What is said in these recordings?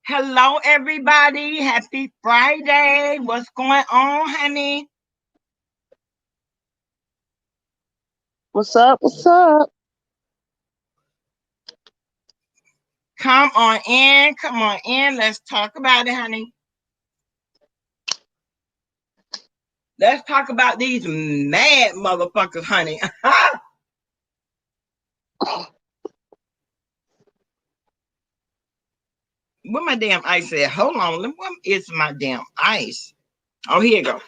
Hello, everybody. Happy Friday. What's going on, honey? What's up? What's up? Come on in. Come on in. Let's talk about it, honey. Let's talk about these mad motherfuckers, honey. What my damn ice at? Hold on. What is my damn ice? Oh, here you go.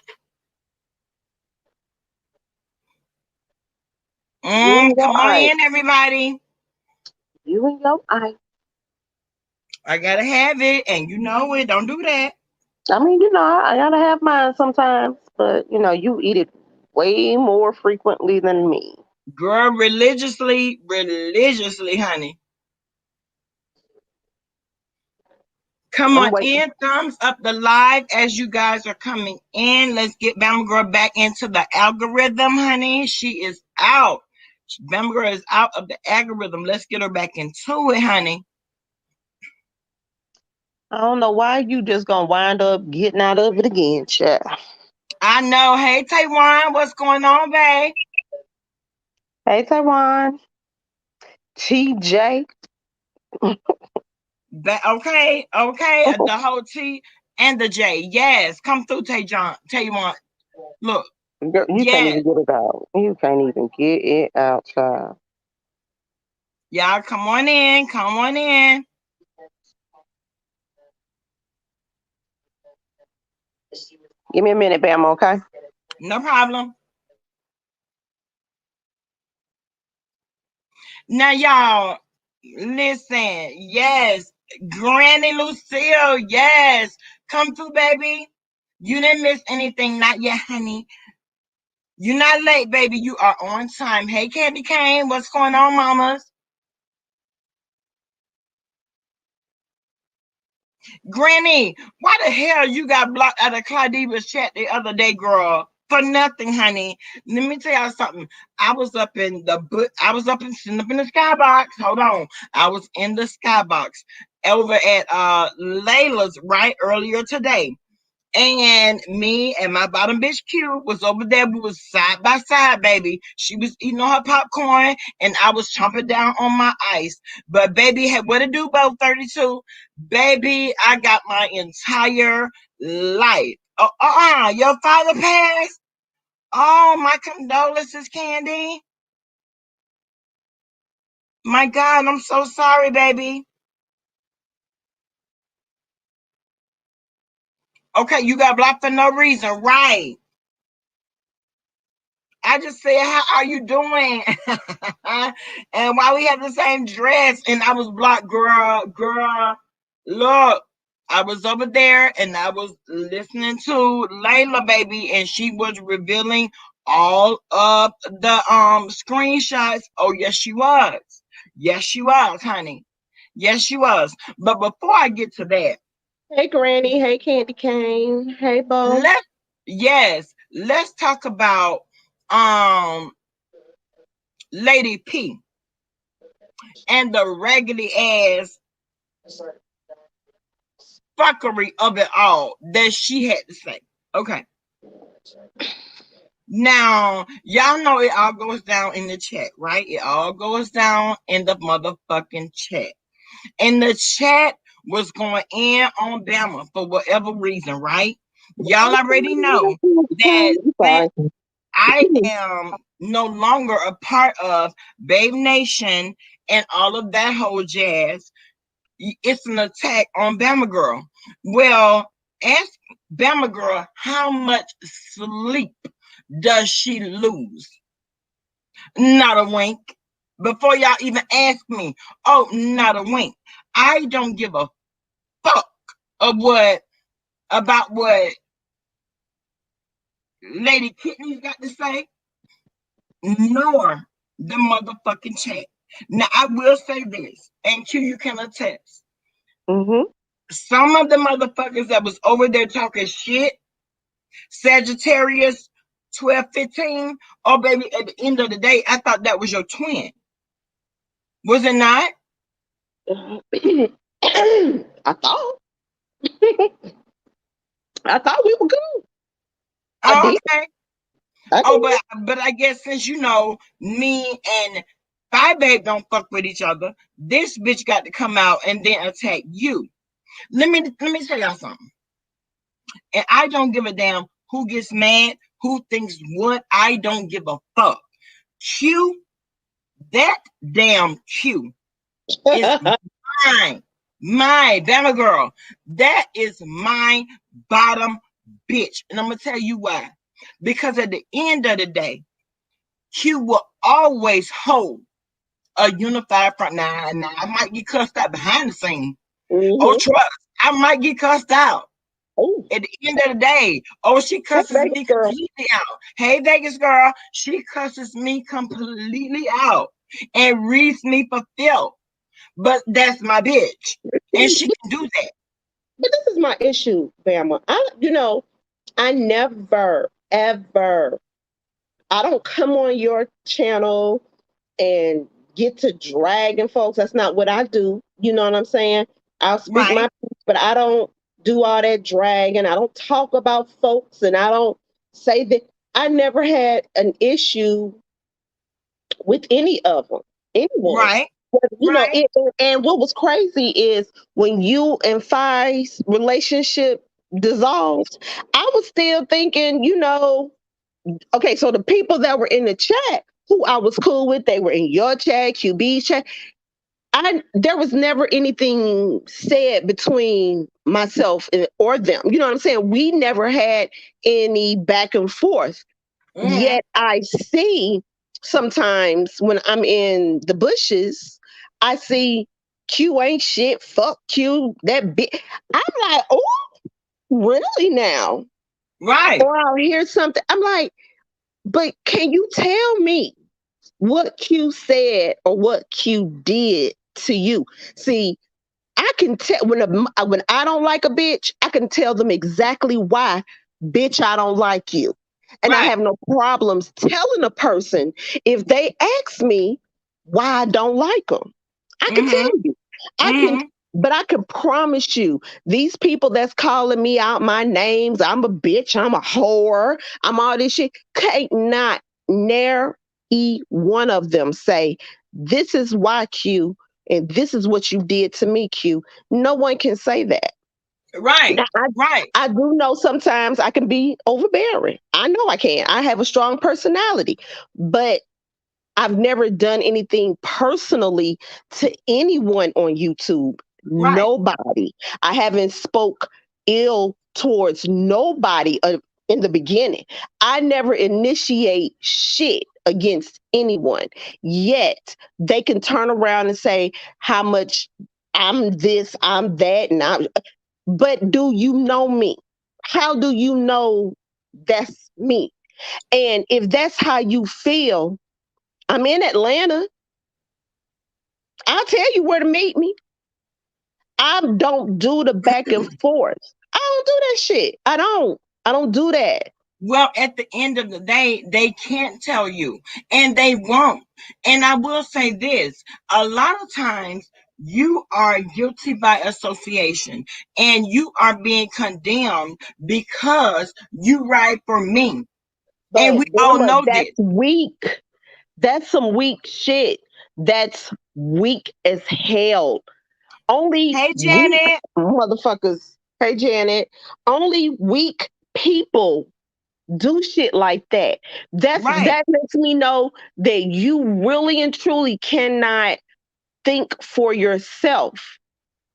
You and Come your on eye. in, everybody. You and your eye. I gotta have it, and you know it. Don't do that. I mean, I gotta have mine sometimes, but you eat it way more frequently than me. Girl, religiously, honey. Come I'm on waiting. in, thumbs up the live as you guys are coming in. Let's get Bama Girl back into the algorithm, honey. She is out. Bama Girl is out of the algorithm. Let's get her back into it, honey. I don't know why you just gonna wind up getting out of it again, chat. I know. Hey, Taiwan, what's going on, babe? Hey, Taiwan. TJ. Okay. The whole T and the J. Yes, come through, Taiwan. Look, Girl, you can't yes. even get it out. You can't even get it out, child. Y'all, come on in. Come on in. Give me a minute, Bam, okay? No problem. Now, y'all, listen. Yes, Granny Lucille. Yes, come through, baby. You didn't miss anything, not yet, honey. You're not late, baby. You are on time. Hey, Candy Cane, what's going on, mamas? Granny, why the hell you got blocked out of Claudiva's chat the other day, girl? For nothing, honey. Let me tell y'all something. I was up in sitting up in the skybox. Hold on. I was in the skybox over at Layla's right earlier today. And me and my bottom bitch Q was over there. We was side by side, baby. She was eating on her popcorn, and I was chomping down on my ice. But baby, had what to do about 32? Baby, I got my entire life. Your father passed. Oh, my condolences, Candy. My God, I'm so sorry, baby. Okay, you got blocked for no reason, right? I just said, how are you doing? And why we have the same dress and I was blocked, girl, look, I was over there and I was listening to Layla, baby, and she was revealing all of the screenshots. Oh, yes, she was. Yes, she was, honey. Yes, she was. But before I get to that, Hey, Granny. Hey, Candy Cane. Hey, Bo. let's let's talk about um Lady P and the raggedy ass fuckery of it all that she had to say. Okay. Now, y'all know it all goes down in the chat, right? It all goes down in the motherfucking chat. And the chat was going in on Bama for whatever reason, right? Y'all already know that since Sorry. I am no longer a part of Babe Nation and all of that whole jazz, it's an attack on Bama Girl. Well, ask Bama Girl how much sleep does she lose? Not a wink. Before y'all even ask me, oh, not a wink. I don't give a fuck of about what Lady Kidney's got to say, nor the motherfucking chat. Now I will say this, and Q, you can attest. Mm-hmm. Some of the motherfuckers that was over there talking shit, Sagittarius 1215. Oh, baby, at the end of the day, I thought that was your twin. Was it not? I thought I thought we were good. I Oh, did. okay. I Oh, did. but I guess since you know me and Five Babe don't fuck with each other, this bitch got to come out and then attack you. Let me tell y'all something. And I don't give a damn who gets mad, who thinks what. I don't give a fuck. Q, that damn Q is mine. My Bama girl. That is my bottom bitch. And I'm gonna tell you why. Because at the end of the day, Q will always hold a unified front. Now I might get cussed out behind the scene. Oh, Mm-hmm. trust, I might get cussed out. Oh, At the end of the day, oh, she hey, cusses Vegas me girl. completely out. Hey, Vegas girl, she cusses me completely out and reads me for filth. But that's my bitch, and See, she can do that. but this is my issue, Bama. I never, ever, I don't come on your channel and get to dragging folks. That's not what I do. You know what I'm saying? I'll speak my Right, piece, but I don't do all that dragging. I don't talk about folks and I don't say that. I never had an issue with any of them, anyone. right, But, right. and what was crazy is when you and Phi's relationship dissolved, I was still thinking, okay, so the people that were in the chat who I was cool with, they were in your chat, QB's chat. There was never anything said between myself or them. You know what I'm saying? We never had any back and forth. Mm-hmm. Yet I see sometimes when I'm in the bushes, I see Q ain't shit. Fuck Q. That bit. I'm like, oh, really now? Right. Or I'll hear something. I'm like, but can you tell me what Q said or what Q did to you? See, I can tell when I don't like a bitch, I can tell them exactly why, bitch, I don't like you. And I Right. have no problems telling a person if they ask me why I don't like them. I can tell Mm-hmm. you. I can, Mm-hmm. but I can promise you, these people that's calling me out my names, I'm a bitch, I'm a whore, I'm all this shit, can't not ne'er one of them say, this is why Q, and this is what you did to me, Q. No one can say that. Right. Now, Right. I do know sometimes I can be overbearing. I know I can. I have a strong personality, but I've never done anything personally to anyone on YouTube. Right. Nobody. I haven't spoke ill towards nobody in the beginning. I never initiate shit against anyone. Yet they can turn around and say how much I'm this, I'm that, and I'm. But do you know me? How do you know that's me? And if that's how you feel, I'm in Atlanta. I'll tell you where to meet me. I don't do the back and forth. I don't do that shit. I don't. I don't do that. Well, at the end of the day, they can't tell you, and they won't. And I will say this, a lot of times you are guilty by association and you are being condemned because you ride for me. And But we all Bama, know that's this. weak. That's some weak shit. That's weak as hell. Only Hey, weak Janet. motherfuckers. Hey, Janet. Only weak people do shit like that. Right. That lets me know that you really and truly cannot think for yourself.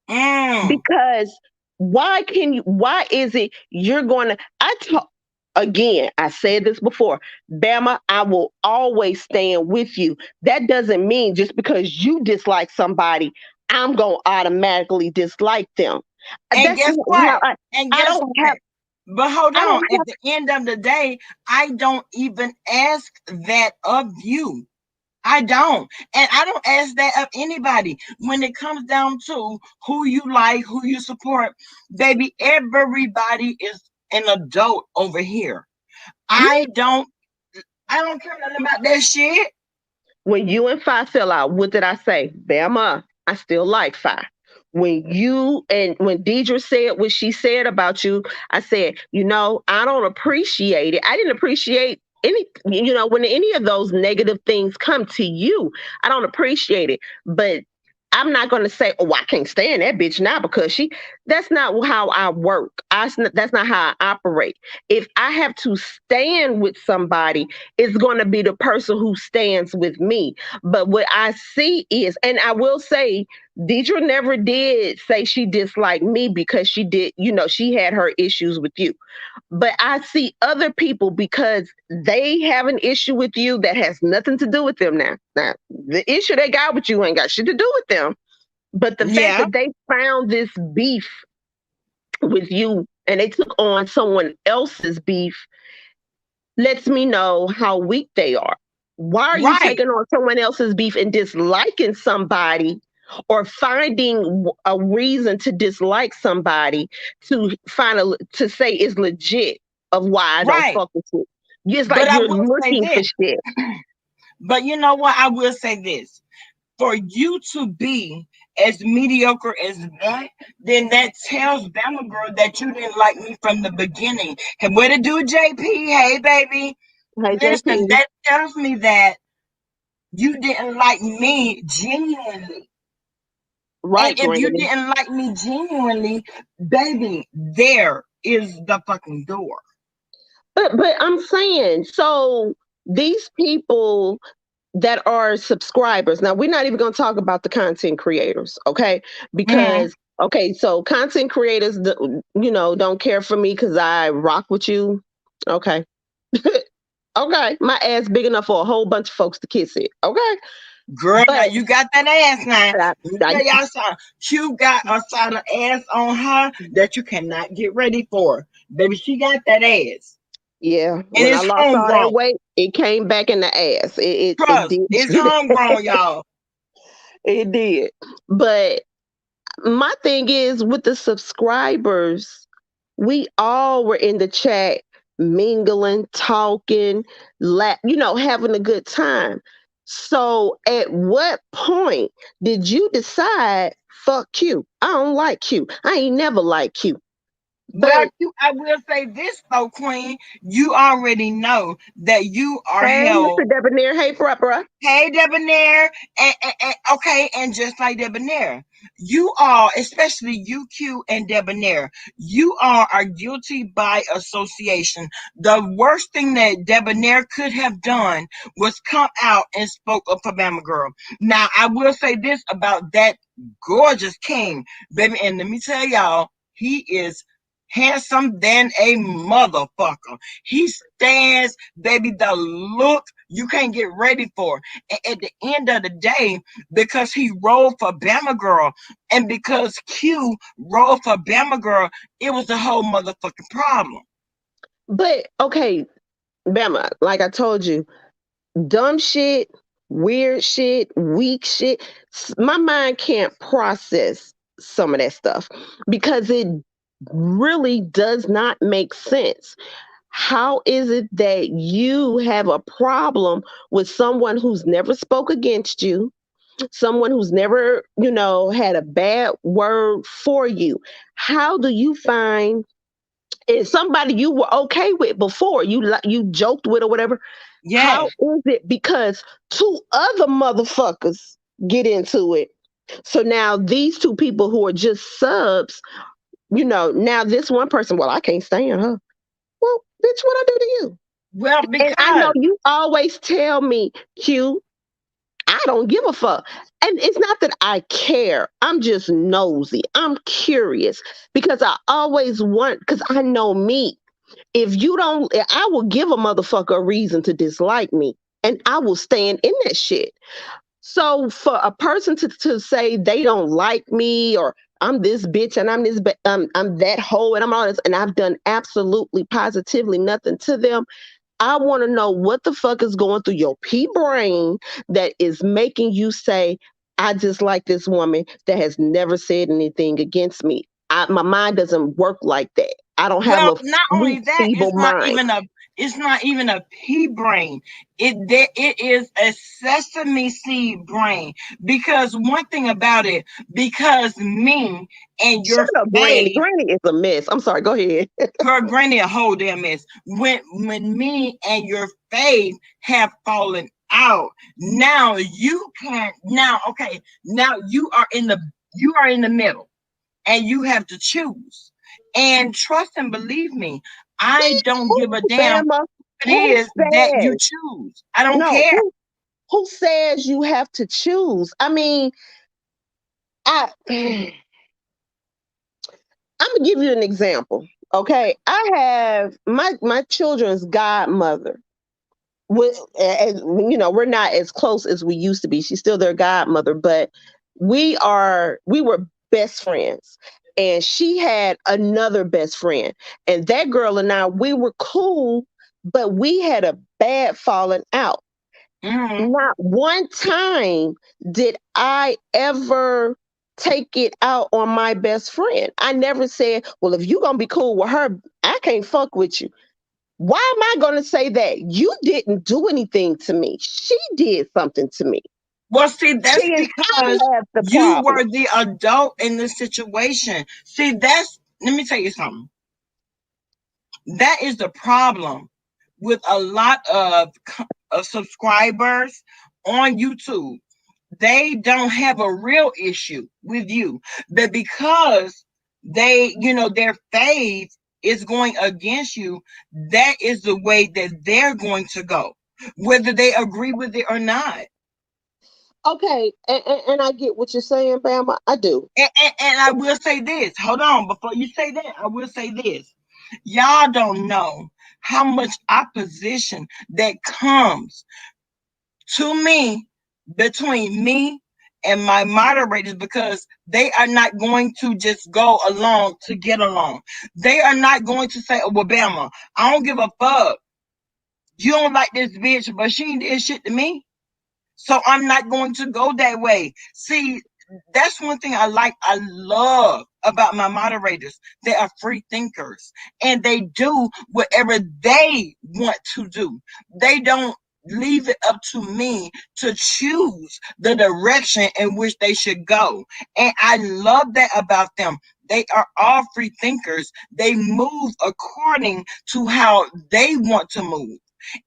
Mm. Because why is it you're going to I talk again, I said this before, Bama, I will always stand with you. That doesn't mean just because you dislike somebody, I'm going to automatically dislike them. And That's guess not how what? And I guess don't have what? But hold I on. don't At have the end of the day, I don't even ask that of you. I don't. And I don't ask that of anybody. When it comes down to who you like, who you support, baby, everybody is an adult over here. yeah. I don't I don't care nothing about that shit. When you and Fi fell out, what did I say? Bama. I still like Fi. When Deidre said what she said about you, I said, I don't appreciate it. I didn't appreciate when any of those negative things come to you, I don't appreciate it. But I'm not going to say, oh, I can't stand that bitch now because that's not how I work. That's not how I operate. If I have to stand with somebody, it's going to be the person who stands with me. But what I see is, and I will say, Deidre never did say she disliked me because she did, she had her issues with you. But I see other people because they have an issue with you that has nothing to do with them now. Now, the issue they got with you ain't got shit to do with them. But the fact Yeah, that they found this beef with you and they took on someone else's beef lets me know how weak they are. Why are you right, taking on someone else's beef and disliking somebody or finding a reason to dislike somebody to say is legit of why I don't right. fuck with you? It's But like I you're will say looking for this. shit. But you know what? I will say this. For you to be as mediocre as that, then that tells Bama girl that you didn't like me from the beginning. And what to do, JP? Hey, baby. Hey, Listen, JP. that tells me that you didn't like me genuinely. And Right, if you Granny. didn't like me genuinely, baby, there is the fucking door. But I'm saying, so these people that are subscribers. Now, we're not even going to talk about the content creators, okay? Mm, Because okay, so content creators, don't care for me because I rock with you. Okay, okay, my ass big enough for a whole bunch of folks to kiss it. Okay, girl, now but you got that ass now. I, Let me I, tell y'all something. You got a side of ass on her that you cannot get ready for. Baby, she got that ass. yeah, And when I it's lost all that homegrown. weight, it came back in the ass. It Trust, did. it's homegrown, y'all. It did. But my thing is with the subscribers, we all were in the chat mingling, talking, having a good time. So at what point did you decide, fuck you? I don't like you. I ain't never like you. Well, But I will say this though, Queen. You already know that you are hey, held. Mr. Debonair, hey, bruh. Hey, Debonair, okay, and just like Debonair, you are, especially UQ and Debonair, you are guilty by association. The worst thing that Debonair could have done was come out and spoke up for Bama Girl. Now, I will say this about that gorgeous king, baby, and let me tell y'all, he is handsome than a motherfucker. He stands, baby, the look you can't get ready for. And at the end of the day, because he rolled for Bama Girl and because Q rolled for Bama Girl, it was a whole motherfucking problem. But okay, Bama, like I told you, dumb shit, weird shit, weak shit. My mind can't process some of that stuff because it really does not make sense. How is it that you have a problem with someone who's never spoke against you, someone who's never, had a bad word for you? How do you find it's somebody you were okay with before, you joked with or whatever? How Yes, is it because two other motherfuckers get into it? So now these two people who are just subs, now this one person, well, I can't stand her. Well, bitch, what I do to you? well, And I know because you always tell me, Q, I don't give a fuck. And it's not that I care. I'm just nosy. I'm curious because I always want, because I know me. If you don't, I will give a motherfucker a reason to dislike me and I will stand in that shit. So for a person to say they don't like me or I'm this bitch and I'm that hoe and I'm all this and I've done absolutely positively nothing to them, I want to know what the fuck is going through your pea brain that is making you say, I dislike this woman that has never said anything against me. My mind doesn't work like that. I don't have well, a not only weak, that, feeble it's not mind. even a It's not even a pea brain. It is a sesame seed brain. Because one thing about it, because me and Shut your up, Granny. faith, Granny is a mess. I'm sorry. Go ahead. her granny a whole damn mess. When me and your faith have fallen out, now you can now okay, now you are in the middle and you have to choose. And trust and believe me, I don't give a damn Bama, what it who is that you says choose. I don't no? care. Who says you have to choose? I mean, I I'm gonna give you an example. Okay, I have my children's godmother. With, as you know, we're not as close as we used to be. She's still their godmother, but we were best friends. And she had another best friend. And that girl and I, we were cool, but we had a bad falling out. Mm-hmm. Not one time did I ever take it out on my best friend. I never said, well, if you're going to be cool with her, I can't fuck with you. Why am I going to say that? You didn't do anything to me. She did something to me. Well, see, that's See, and because I have the you problem. were the adult in this situation. See, let me tell you something. That is the problem with a lot of subscribers on YouTube. They don't have a real issue with you, but because their faith is going against you, that is the way that they're going to go, whether they agree with it or not. Okay, and I get what you're saying, Bama. I do. And I will say this. Hold on, before you say that, I will say this. Y'all don't know how much opposition that comes to me between me and my moderators, because they are not going to just go along to get along. They are not going to say, oh, well, Bama, I don't give a fuck. You don't like this bitch, but she ain't did shit to me. So I'm not going to go that way. See, that's one thing I love about my moderators. They are free thinkers and they do whatever they want to do. They don't leave it up to me to choose the direction in which they should go. And I love that about them. They are all free thinkers. They move according to how they want to move.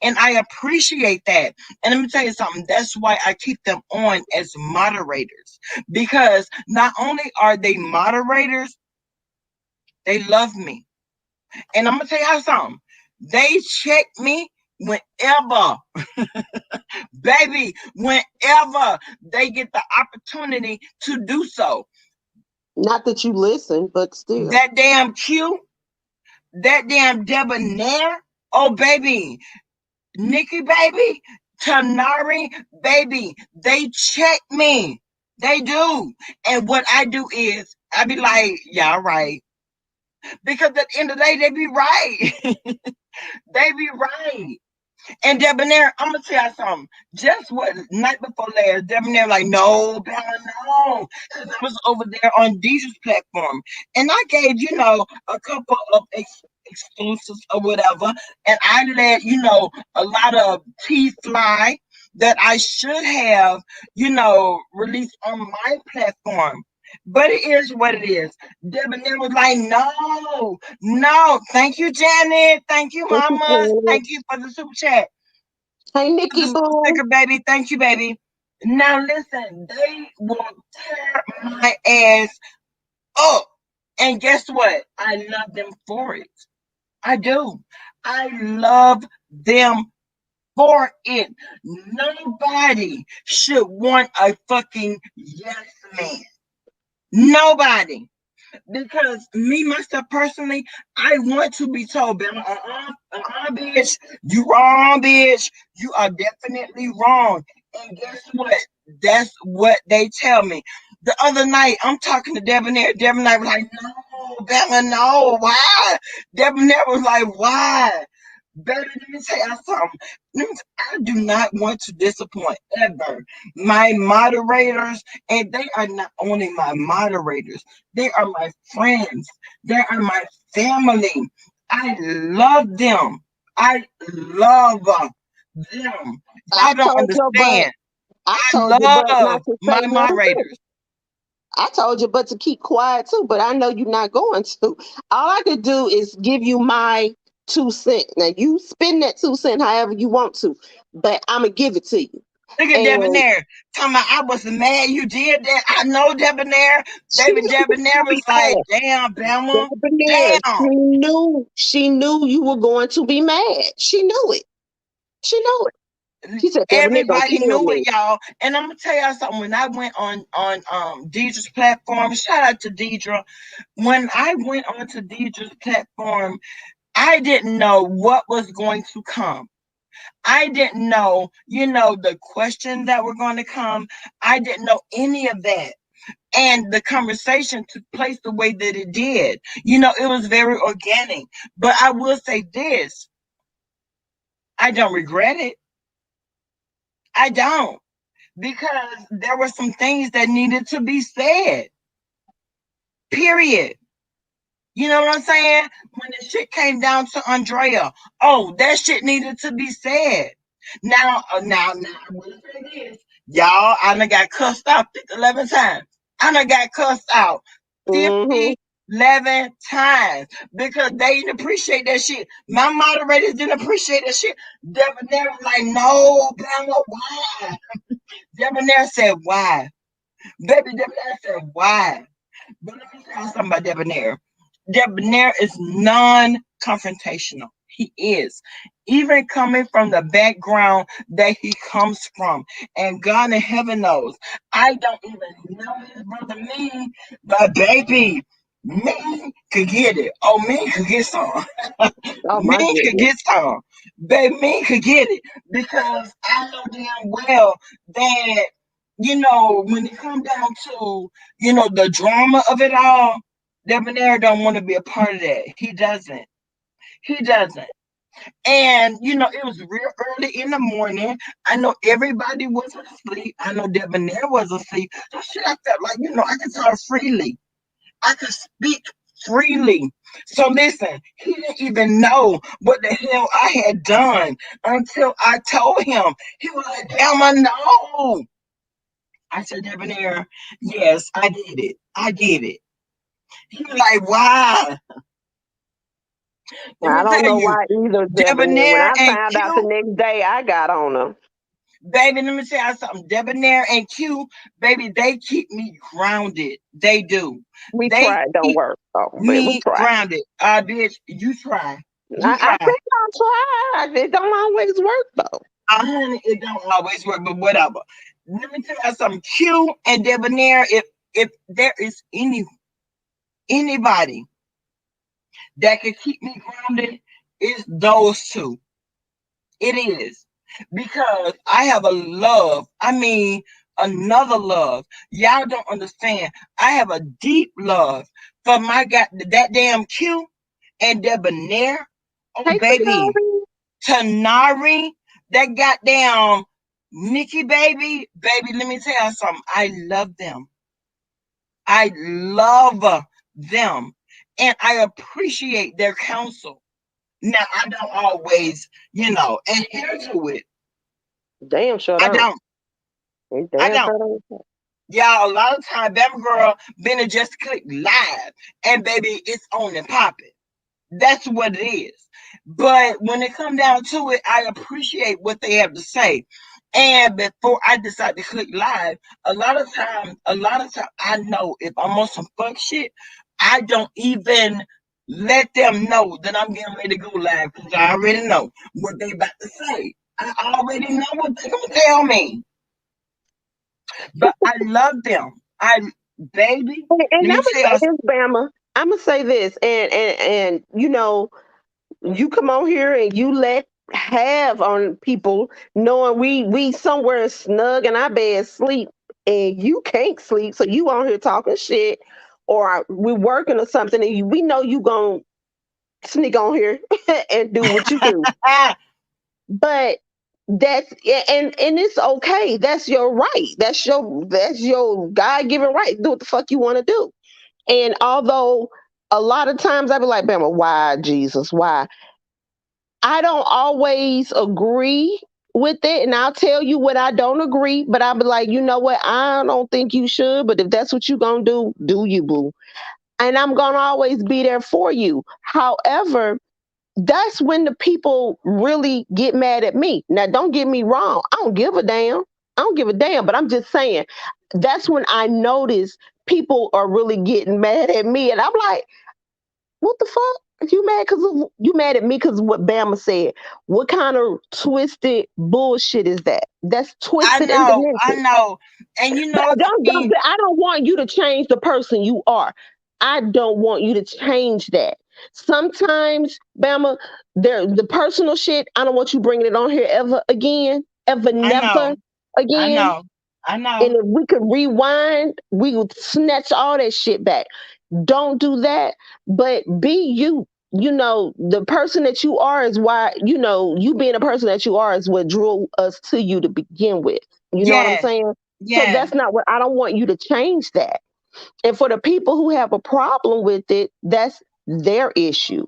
And I appreciate that. And let me tell you something. That's why I keep them on as moderators. Because not only are they moderators, they love me. And I'm going to tell you something. They check me whenever, baby, whenever they get the opportunity to do so. Not that you listen, but still. That damn Q, that damn debonair, oh, baby, Nikki, baby, Tanari, baby, they check me. They do. And what I do is, I be like, y'all right. Because at the end of the day, they be right. They be right. And Debonair, I'm gonna tell you something. Just what night before last, Debonair like, no, Bella, no, because I was over there on Deidre's platform, and I gave a couple of exclusives or whatever, and I let a lot of tea fly that I should have released on my platform. But it is what it is. Debonair was like, no, no. Thank you, Janet. Thank you, Mama. Thank you for the super chat. Hey, For the Nikki super Boo. sticker, baby. Thank you, baby. Now listen, they will tear my ass up. And guess what? I love them for it. I do. I love them for it. Nobody should want a fucking yes man. Nobody. Because me myself personally, I want to be told, bitch, you wrong, bitch. You are definitely wrong. And guess what? That's what they tell me. The other night, I'm talking to Debonair. Debonair was like, no, Bella, no, why? Debonair was like, why? Baby, let me tell you something. I do not want to disappoint ever my moderators, and they are not only my moderators, they are my friends, they are my family. I love them. I love them. I Y'all don't told your butt. understand. I I told your butt love not to my say nothing too. moderators. I told you but to keep quiet too, but I know you're not going to. All I could do is give you my 2 cents. Now you spend that 2 cents however you want to, but I'm gonna give it to you. Look at And Debonair. Talking about I was mad you did that. I know Debonair. she Baby knew you were Debonair gonna be was like, mad. damn, Bama. Debonair, Damn. she knew you were going to be mad. She knew it. She knew it. She said, Debonair gonna Everybody kill knew me. it, y'all. And I'm gonna tell y'all something. When I went on Deidre's platform, shout out to Deidre. When I went onto Deidre's platform, I didn't know what was going to come. I didn't know, the questions that were going to come. I didn't know any of that. And the conversation took place the way that it did. It was very organic. But I will say this, I don't regret it. I don't. Because there were some things that needed to be said. Period. You know what I'm saying? When the shit came down to Andrea, oh, that shit needed to be said. Now, I will say this. Y'all, I done got cussed out 11 times. I done got cussed out Mm-hmm. 50, 11 times because they didn't appreciate that shit. My moderators didn't appreciate that shit. Debonair was like, no, Bama, why? Debonair said, why? Baby Debonair said, why? But let me tell you something about Debonair. Debonair is non-confrontational. He is. Even coming from the background that he comes from. And God in heaven knows. I don't even know his brother Mean, but baby, Mean could get it. Oh, Mean could get some. Oh my Mean could goodness. get some. Baby, Mean could get it. Because I know damn well that, when it comes down to, the drama of it all, Debonair don't want to be a part of that. He doesn't. He doesn't. And it was real early in the morning. I know everybody was asleep. I know Debonair was asleep. So shit, I felt like, I could talk freely. I could speak freely. So listen, he didn't even know what the hell I had done until I told him. He was like, damn, I know. I said, Debonair, yes, I did it. I did it. He was like, why? Let I me don't tell know you, why either, Debonair. When Debonair I and found out the Q, next day, I got on her. baby, let me tell you something. Debonair and Q, baby, they keep me grounded. They do. We They tried, don't keep work though, but we me tried. grounded. Bitch, you try. You I try. think I'll try. It don't always work though. Honey, it don't always work, but whatever. Let me tell you something. Q and Debonair, if there is anybody that can keep me grounded, it's those two. It is because I have a love. I mean, another love. Y'all don't understand. I have a deep love for my God, that damn Q and Debonair. Oh, Hey, baby, Tanari. Tanari, that goddamn Nikki, baby. Let me tell you something. I love them. I love them, and I appreciate their counsel. Now, I don't always, adhere to it. Damn sure I don't. don't. They I damn don't. sure don't. Y'all, a lot of time, Bama Girl been to just click live, and baby, it's on and popping. That's what it is. But when it come down to it, I appreciate what they have to say. And before I decide to click live, a lot of time, I know if I'm on some fuck shit, I don't even let them know that I'm getting ready to go live because I already know what they about to say. I already know what they're gonna tell me. But I love them. Baby, And let I'm me gonna tell say you. this, Bama. I'm gonna say this, and you come on here and you let have on people knowing we somewhere snug in our bed sleep and you can't sleep, so you on here talking shit, or we working or something, and we know you gonna sneak on here and do what you do. But that's and it's okay. That's your right. That's your God given right. Do what the fuck you want to do. And although a lot of times I be like, Bama, why Jesus? Why? I don't always agree with it, and I'll tell you what I don't agree, but I'll be like, you know what, I don't think you should, but if that's what you gonna do you, boo. And I'm gonna always be there for you. However, that's when the people really get mad at me. Now, don't get me wrong, I don't give a damn. I don't give a damn, but I'm just saying that's when I notice people are really getting mad at me, and I'm like, what the fuck? You mad at me because of what Bama said? What kind of twisted bullshit is that? That's twisted and I demented. know. And you But know, I don't want you to change the person you are. I don't want you to change that. Sometimes, Bama, the personal shit. I don't want you bringing it on here ever again, ever, I know, never I again. know, I And know. if we could rewind, we would snatch all that shit back. Don't do that, but be you. You know, the person that you are is why, you being a person that you are is what drew us to you to begin with. You know what I'm Yes, saying? So yes, that's not what I don't want you to change that. And for the people who have a problem with it, that's their issue.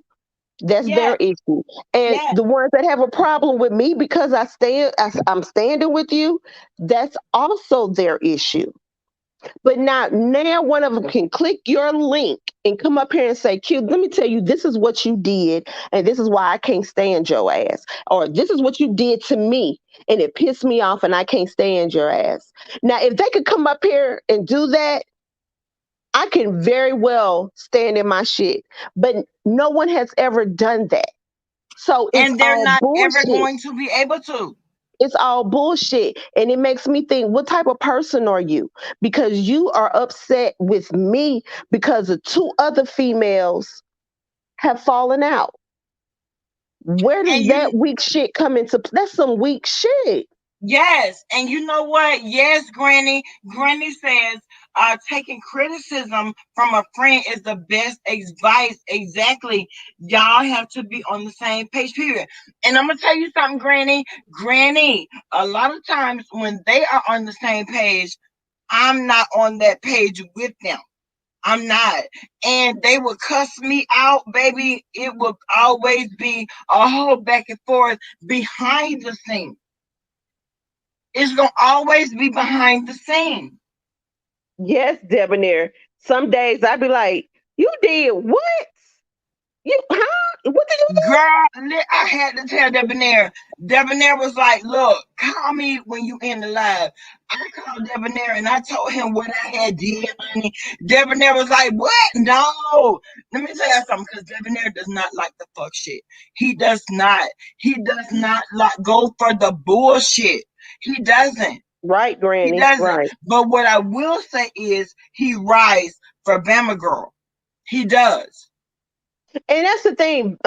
That's their yes, issue. And yes. the ones that have a problem with me because I'm standing with you, that's also their issue. But now one of them can click your link and come up here and say, Q, let me tell you, this is what you did, and this is why I can't stand your ass. Or this is what you did to me, and it pissed me off, and I can't stand your ass. Now, if they could come up here and do that, I can very well stand in my shit. But no one has ever done that. So it's And they're all not ever bullshit. going to be able to. It's all bullshit. And it makes me think, what type of person are you? Because you are upset with me because the two other females have fallen out. Where And does that you weak shit come into? That's some weak shit. Yes, and you know what? Yes, Granny. Granny says, taking criticism from a friend is the best advice. Exactly. Y'all have to be on the same page, period. And I'm gonna tell you something, Granny. Granny, a lot of times when they are on the same page, I'm not on that page with them. I'm not. And they would cuss me out, baby. It would always be a whole back and forth behind the scene. It's gonna always be behind the scene. Yes, Debonair. Some days I'd be like, you did what? You, huh? What did you Girl, I had to tell Debonair. Debonair was like, look, call me when you in the live. I called Debonair and I told him what I had did, honey. Debonair was like, what? No. Let me tell you something, because Debonair does not like the fuck shit. He does not. He does not like go for the bullshit. He doesn't. right, He Granny? doesn't. Right. But what I will say is he rise for Bama Girl. He does. And that's the thing,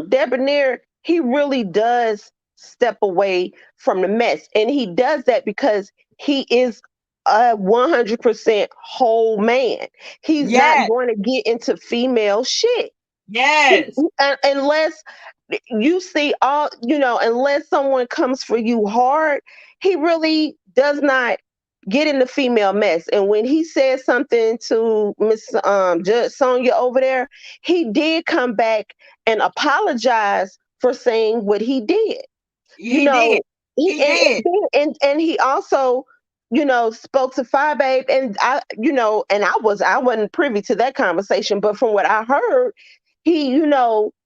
Debonair, he really does step away from the mess. And he does that because he is a 100% whole man. He's not Yes. going to get into female shit. Yes. Unless you see unless someone comes for you hard, he really does not get in the female mess. And when he said something to Miss Judge Sonia over there, he did come back and apologize for saying what he did. You He did. know, he He did. and he also, spoke to Five Babe, and and I wasn't privy to that conversation, but from what I heard, he,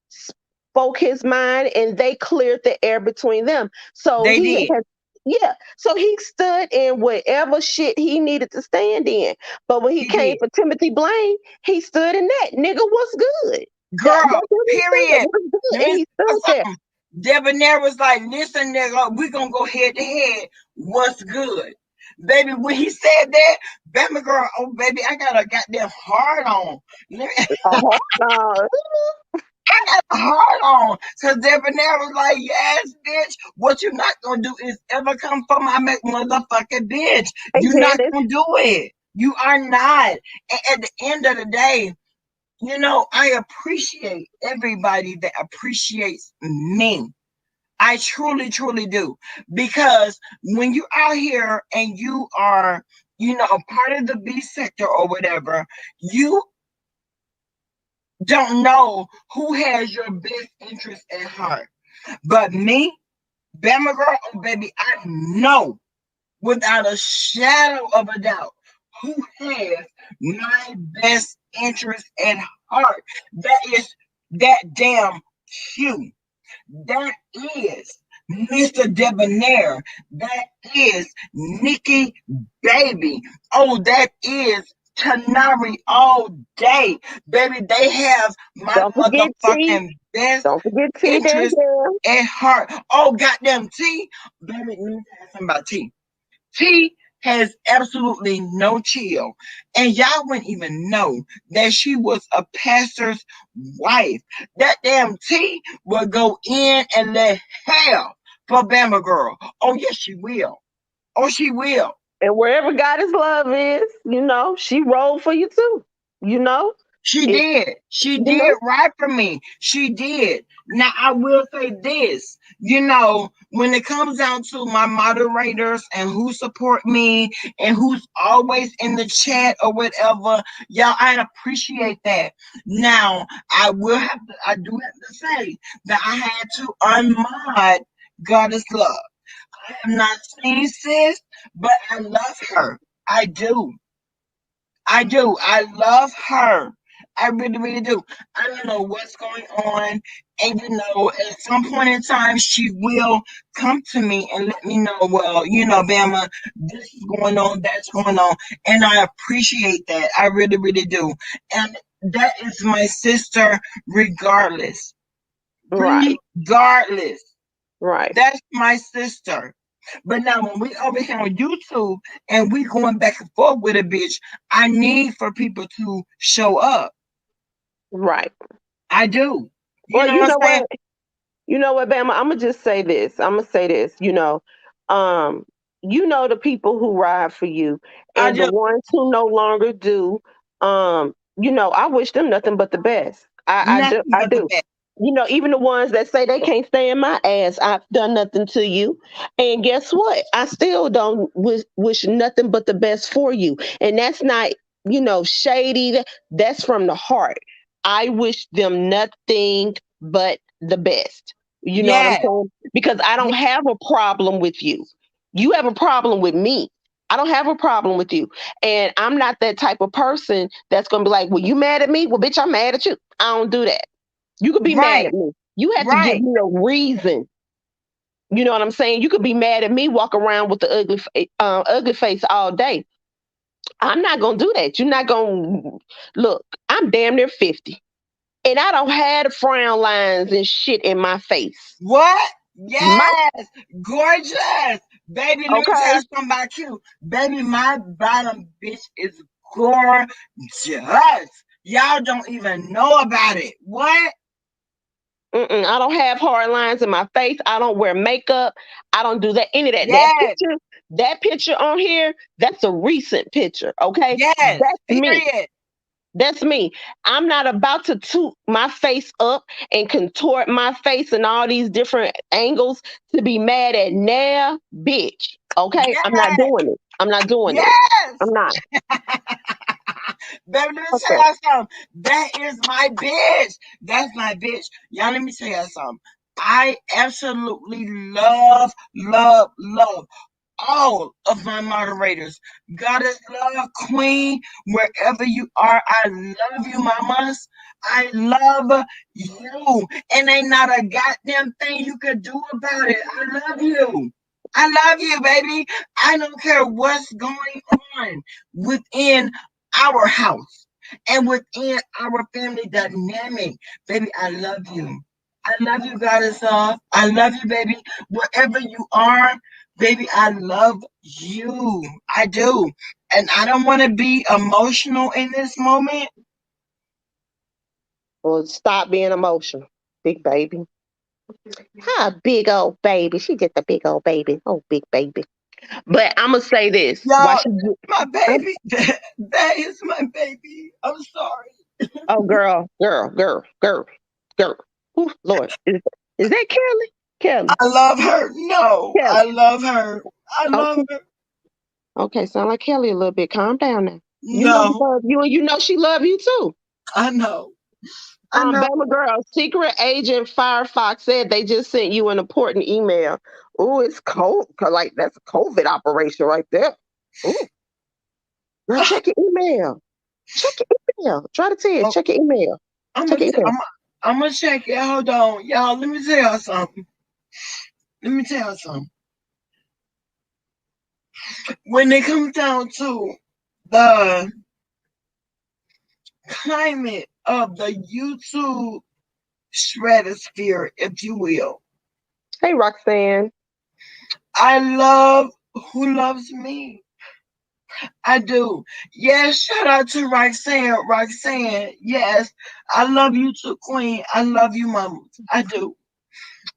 spoke his mind, and they cleared the air between them. So They he did. has, yeah. So he stood in whatever shit he needed to stand in. But when he He came did. for Timothy Blaine, he stood in that. Nigga, what's good? Girl, That's what he said. period. What's Let good? me And he tell you stood there. something. Debonair was like, listen, nigga, we gonna go head to head. What's good? Baby, when he said that, Bama Girl, oh baby, I got a goddamn hard on. Oh, no. Hard on. Cause Debonair was like, yes, bitch. What you not gonna do is ever come for my motherfucking bitch. Hey, You not Janice. gonna do it. You are not. And at the end of the day, I appreciate everybody that appreciates me. I truly, truly do. Because when you're out here and you are, a part of the B sector or whatever, you don't know who has your best interest at heart. But me, Bama girl, oh baby, I know without a shadow of a doubt who has my best interest at heart. That is that damn Q. That is Mr. Debonair. That is Nikki Baby. Oh, that is Tanari all day. Baby, they have my Don't forget T. motherfucking best Don't forget T interest Danielle. at heart. Oh, goddamn T. Baby, let me tell you something about T. T has absolutely no chill. And y'all wouldn't even know that she was a pastor's wife. That damn T will go in and let hell for Bama Girl. Oh, yes, she will. Oh, she will. And wherever Goddess Love is, she rolled for you too. You know? She It, did. She you did know? right for me. She did. Now, I will say this. When it comes down to my moderators and who support me and who's always in the chat or whatever, y'all, I appreciate that. Now, I do have to say that I had to unmod Goddess Love. I have not seen sis, but I love her. I do. I do. I love her. I really, really do. I don't know what's going on. And at some point in time, she will come to me and let me know, well, Bama, this is going on, that's going on. And I appreciate that. I really, really do. And that is my sister, regardless. Right. Regardless. Right. That's my sister. But now when we over here on YouTube and we going back and forth with a bitch, I need for people to show up. Right. I do. You Well, know what I'm saying? Bama, I'm gonna just say this. I'm gonna say this, um, the people who ride for you I and the do. ones who no longer do, I wish them nothing but the best. Nothing I but the do. best. Even the ones that say they can't stand my ass, I've done nothing to you. And guess what? I still don't wish nothing but the best for you. And that's not, shady. That's from the heart. I wish them nothing but the best. You know what I'm Yes. saying? Because I don't have a problem with you. You have a problem with me. I don't have a problem with you. And I'm not that type of person that's going to be like, well, you mad at me? Well, bitch, I'm mad at you. I don't do that. You could be mad at Right. me. You have to give Right. me a reason. You know what I'm saying? You could be mad at me, walk around with the ugly face all day. I'm not gonna do that. You're not gonna look. I'm damn near 50, and I don't have the frown lines and shit in my face. What? My Yes. Gorgeous. Baby, let me tell okay. you something about you. Baby, my bottom bitch is gorgeous. Y'all don't even know about it. What? I don't have hard lines in my face. I don't wear makeup. I don't do that. Any of that. Yes. That picture on here, that's a recent picture. Okay, Yes. that's me. Period. That's me. I'm not about to toot my face up and contort my face in all these different angles to be mad at nah, bitch. Okay, I'm not Yes. doing it. I'm not doing it. I'm Yes. not. Baby, let me tell Okay. y'all something. That is my bitch. That's my bitch. Y'all, let me tell y'all something. I absolutely love, love, love all of my moderators. Goddess love, queen, wherever you are, I love you, mamas. I love you. And ain't not a goddamn thing you could do about it. I love you. I love you, baby. I don't care what's going on within our house and within our family dynamic. Baby, I love you. I love you, Goddess love. I love you, baby. Wherever you are, baby, I love you. I do. And I don't want to be emotional in this moment. Well, stop being emotional, big baby. Hi, big old baby. She just a big old baby. Oh, big baby. But I'm gonna say this. Why Y'all, she? my I'm, baby. That is my baby. I'm sorry. oh, girl. Ooh, Lord, is that Kelly? Kelly. I love her. No, Kelly. I love her. I love Okay. her. Okay. Sound like Kelly a little bit. Calm down now. You know we No, love you, and you know she love you too. I know. I know. Bama girl, secret agent Firefox said they just sent you an important email. Oh, it's cold. Like that's a COVID operation right there. Ooh, now check your email. Check your email. Try to tell you, Oh, check your email. I'm Check gonna, your email. I'm gonna check it. Hold on, y'all. Let me tell y'all something. Let me tell y'all something. When it comes down to the climate of the YouTube stratosphere, if you will, Hey, Roxanne. I love who loves me. I do. Yes, shout out to Roxanne. Roxanne, yes, I love you too, Queen. I love you, Mama. I do.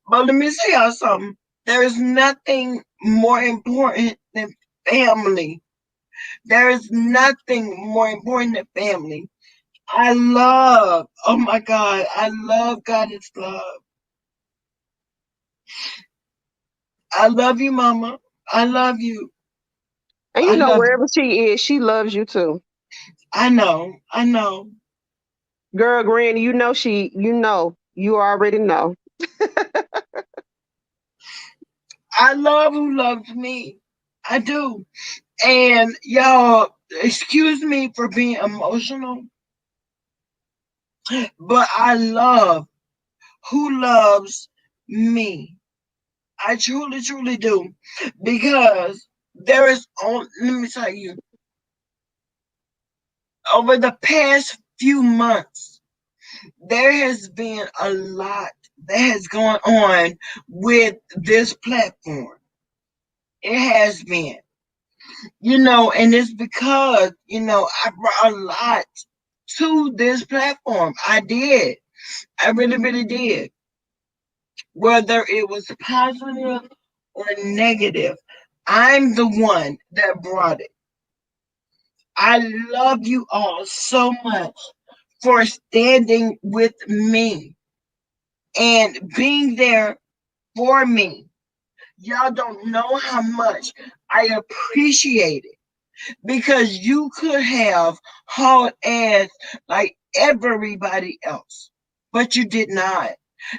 But let me tell y'all something. There is nothing more important than family. There is nothing more important than family. I love, oh my God, I love God is love. I love you, Mama. I love you. And I you know, love you. wherever she is, she loves you too. I know. I know. Girl, Granny, you already know. I love who loves me. I do. And y'all, excuse me for being emotional, but I love who loves me. I truly, truly do. Because there is on let me tell you, over the past few months, there has been a lot that has gone on with this platform. It has been, and it's because, I brought a lot to this platform. I did. I really, really did. Whether it was positive or negative, I'm the one that brought it. I love you all so much for standing with me and being there for me. Y'all don't know how much I appreciate it because you could have hauled ass like everybody else, but you did not.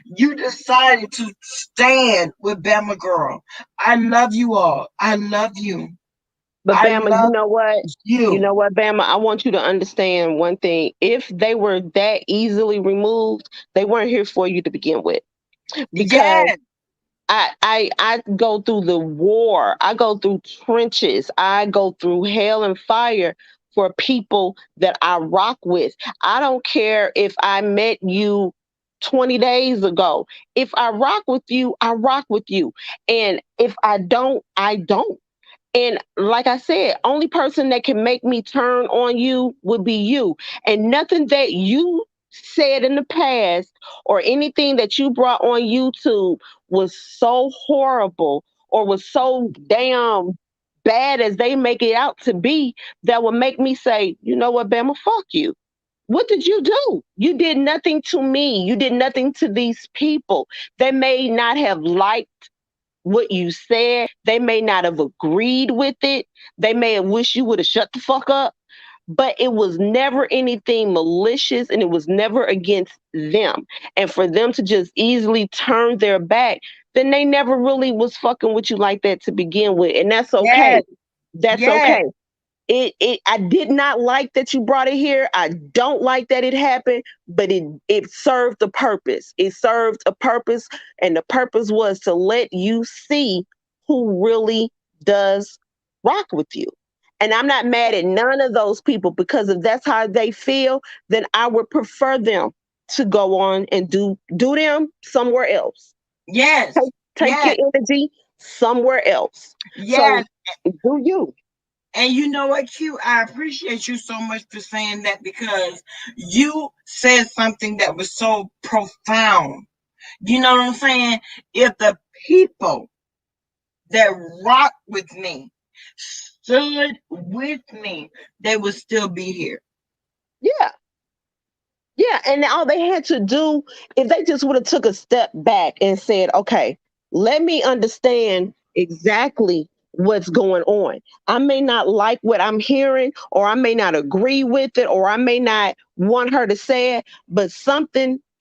You decided to stand with Bama Girl. I love you all. I love you. But I Bama, you love know what? You you. know what, Bama? I want you to understand one thing. If they were that easily removed, they weren't here for you to begin with. Because Yes, I go through the war. I go through trenches. I go through hell and fire for people that I rock with. I don't care if I met you 20 days ago. If I rock with you, I rock with you. And if I don't, I don't. And like I said, only person that can make me turn on you would be you. And nothing that you said in the past or anything that you brought on YouTube was so horrible or was so damn bad as they make it out to be that would make me say, you know what, Bama, fuck you. What did you do? You did nothing to me. You did nothing to these people. They may not have liked what you said. They may not have agreed with it. They may have wished you would have shut the fuck up. But it was never anything malicious and it was never against them. And for them to just easily turn their back, then they never really was fucking with you like that to begin with. And that's okay. yes, That's yes, okay. It I did not like that you brought it here. I don't like that it happened, but it served a purpose. It served a purpose, and the purpose was to let you see who really does rock with you. And I'm not mad at none of those people because if that's how they feel, then I would prefer them to go on and do them somewhere else. yes, Take your yes, energy somewhere else. So yes. do you. And you know what, Q? I appreciate you so much for saying that because you said something that was so profound. You know what I'm saying? If the people that rock with me stood with me, they would still be here. Yeah. Yeah, and all they had to do, if they just would have took a step back and said, "Okay, let me understand exactly what's going on. I may not like what I'm hearing, or I may not agree with it, or I may not want her to say it, but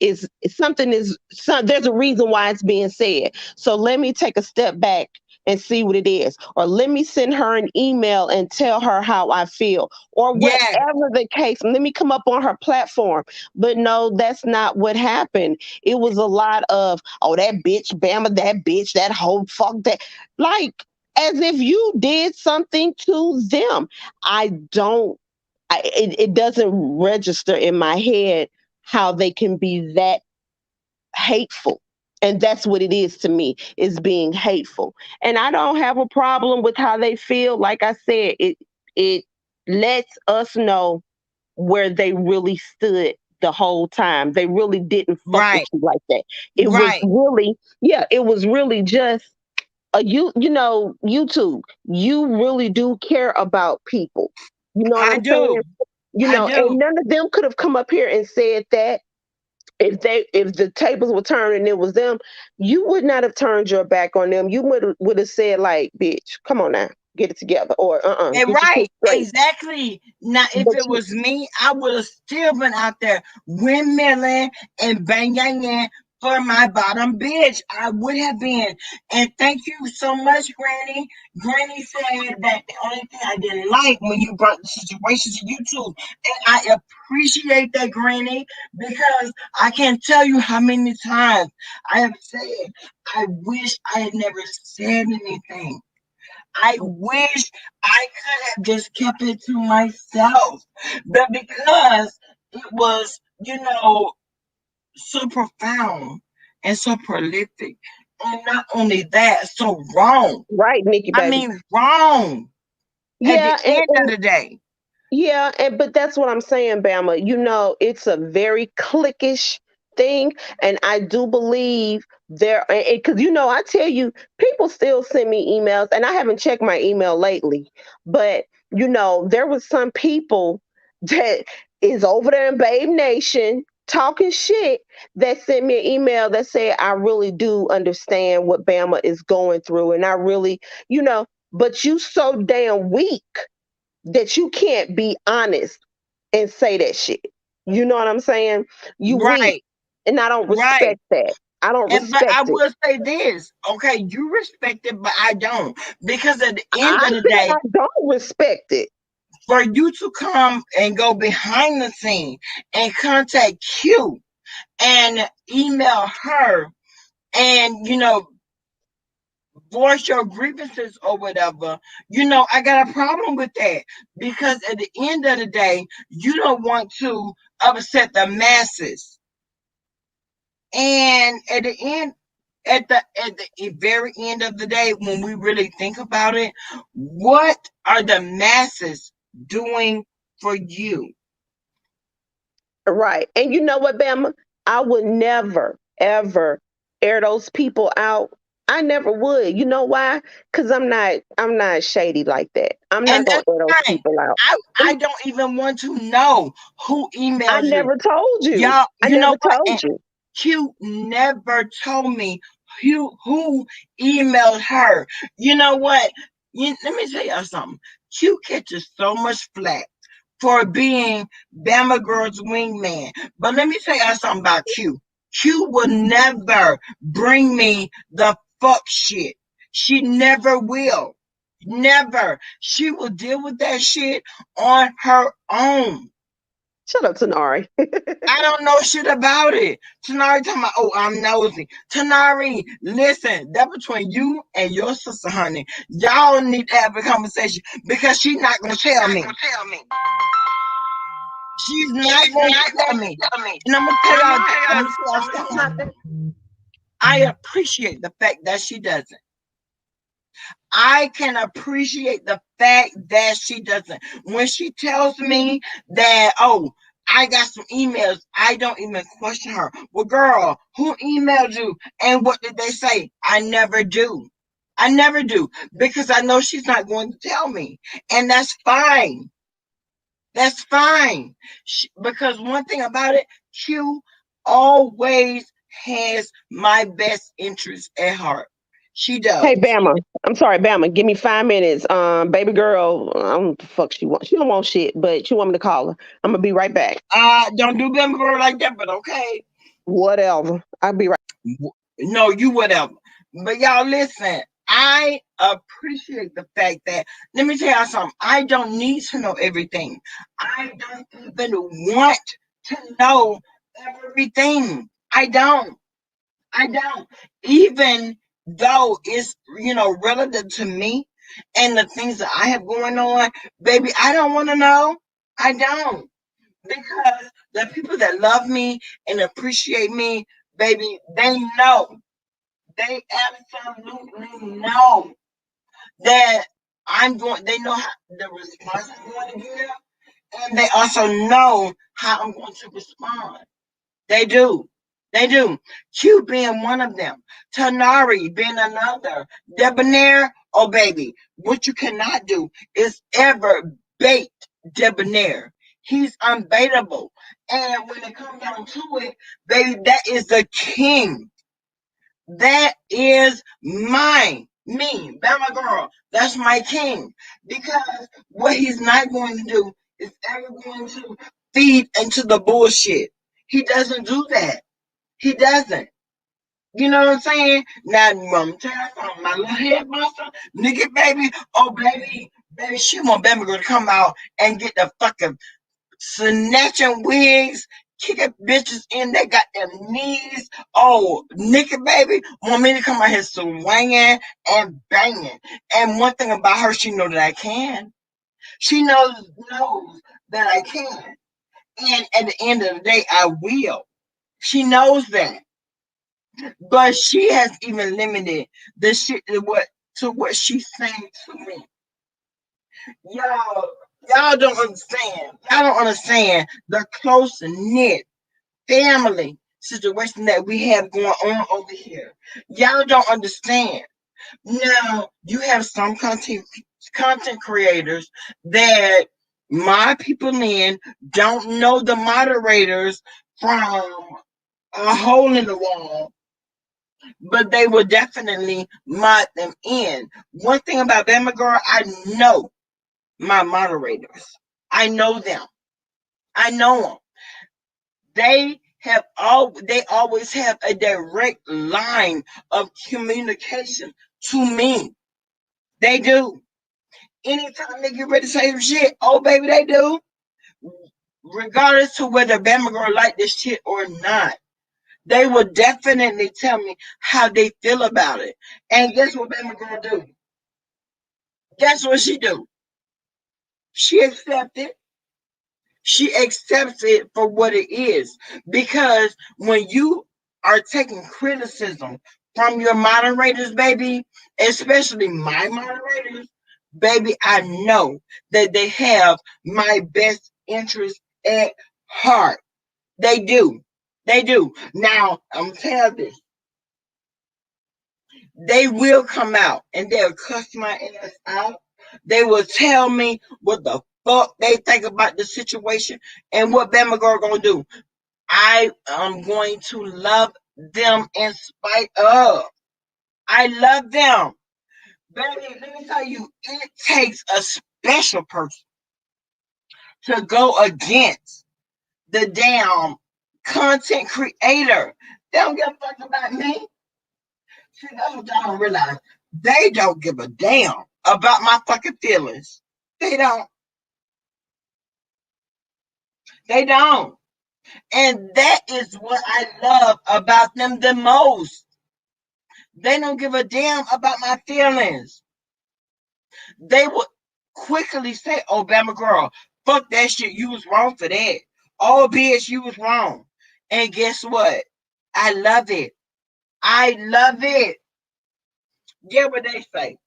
there's a reason why it's being said. So let me take a step back and see what it is. Or let me send her an email and tell her how I feel, or Yeah, whatever the case. Let me come up on her platform. But no, that's not what happened. It was a lot of, oh, that bitch, Bama, that bitch, that whole fuck that. Like, as if you did something to them. I don't, it doesn't register in my head how they can be that hateful. And that's what it is to me, is being hateful. And I don't have a problem with how they feel. Like I said, it lets us know where they really stood the whole time. They really didn't fuck with right, you like that. It was right. really, yeah, it was really just YouTube. You really do care about people. You know what I I'm saying? do. I And do. none of them could have come up here and said that. If the tables were turned and it was them, you would not have turned your back on them. You would have said, like, bitch, come on now, get it together, or And get your right, shit straight. exactly. Now, if But it was me, I would have still been out there windmilling and banging for my bottom bitch. I would have been. And thank you so much, Granny. Granny said that the only thing I didn't like when you brought the situation to YouTube. And I appreciate that, Granny, because I can't tell you how many times I have said, I wish I had never said anything. I wish I could have just kept it to myself. But because it was, so profound and so prolific. And not only that, so wrong. right, Nikki, I baby. mean, wrong at the Yeah, end of the day. yeah, but that's what I'm saying, Bama. It's a very cliquish thing, and I do believe there. Because I tell you, people still send me emails, and I haven't checked my email lately. But there was some people that is over there in Babe Nation talking shit that sent me an email that said, "I really do understand what Bama is going through, and I really, but you so damn weak." That you can't be honest and say that shit. You know what I'm saying? You weak. Right, And I don't right. respect that. I don't And but I respect it. will say this, okay, you respect it, but I don't. Because at the end I of the said day, I don't respect it. for you to come and go behind the scene and contact Q and email her and voice your grievances or whatever, I got a problem with that, because at the end of the day, you don't want to upset the masses. And at the very end of the day, when we really think about it, what are the masses doing for you? Right. And you know what, Bama? I would never, ever air those people out. I never would. You know why? Because I'm not shady like that. I'm not And gonna that's air those fine. people out. I don't even want to know who I emails you. never told you. Y'all, I you know never what? And told you. Q never told me who emailed her. You know what? Let me tell y'all something. Q catches so much flack for being Bama Girl's wingman. But let me tell y'all something about Q. Q will never bring me the fuck shit. She never will. Never. She will deal with that shit on her own. Shut up, Tanari. I don't know shit about it. Tanari talking about, oh, I'm nosy. Tanari, listen, that between you and your sister, honey. Y'all need to have a conversation, because she's not gonna tell me. She's not gonna tell me. And I'm gonna tell y'all something. I appreciate the fact that she doesn't. I can appreciate the fact that she doesn't. When she tells me that, oh, I got some emails, I don't even question her. Well, girl, who emailed you and what did they say? I never do. I never do, because I know she's not going to tell me. And that's fine. That's fine. Because one thing about it, Q always has my best interest at heart. She Hey does. Bama, I'm sorry, Bama. Give me 5 minutes. Baby girl, I don't know what the fuck she wants. She don't want shit, but she want me to call her. I'm gonna be right back. Don't do them girl like that, but okay. Whatever. I'll be right. No, you whatever. But y'all listen, I appreciate the fact that, let me tell y'all something. I don't need to know everything. I don't even want to know everything. I don't. I don't. Even though it's, relative to me and the things that I have going on, baby, I don't want to know. I don't. Because the people that love me and appreciate me, baby, they know. They absolutely know that they know how the response I'm going to give, and they also know how I'm going to respond. They do. They do. Q being one of them. Tanari being another. Debonair, oh baby, what you cannot do is ever bait Debonair. He's unbaitable. And when it comes down to it, baby, that is the king. That is me, Bama girl. That's my king. Because what he's not going to do is ever going to feed into the bullshit. He doesn't do that. He doesn't. You know what I'm saying? Now, tell you something, my little head buster, nigga, baby, oh, baby, she want Bama girl to come out and get the fucking snatching wigs, kicking bitches in their goddamn knees. Oh, Nikki baby want me to come out here swinging and banging. And one thing about her, she know that I can. She knows that I can. And at the end of the day, I will. She knows that. But she has even limited the shit to what she's saying to me. Y'all, y'all don't understand. Y'all don't understand the close knit family situation that we have going on over here. Y'all don't understand. Now, you have some content creators that my people in don't know the moderators from a hole in the wall, but they will definitely mod them in. One thing about Bama Girl, I know my moderators. I know them. I know them. They always have a direct line of communication to me. They do. Anytime they get ready to say some shit, oh baby, they do. Regardless to whether Bama Girl like this shit or not. They will definitely tell me how they feel about it. And guess what Bama Girl do? Guess what she do? She accepted. She accepts it for what it is. Because when you are taking criticism from your moderators, baby, especially my moderators, baby, I know that they have my best interest at heart. They do. They do. Now, I'm telling you this. They will come out and they'll cuss my ass out. They will tell me what the fuck they think about the situation and what Bama Girl gonna do. I am going to love them in spite of. I love them. Baby, let me tell you, it takes a special person to go against the damn content creator. They don't give a fuck about me. See, that's what y'all don't realize. They don't give a damn about my fucking feelings. They don't. They don't. And that is what I love about them the most. They don't give a damn about my feelings. They would quickly say, "Oh, Bama girl, fuck that shit. You was wrong for that. Oh, bitch, you was wrong." And guess what? I love it. I love it. Get what they say.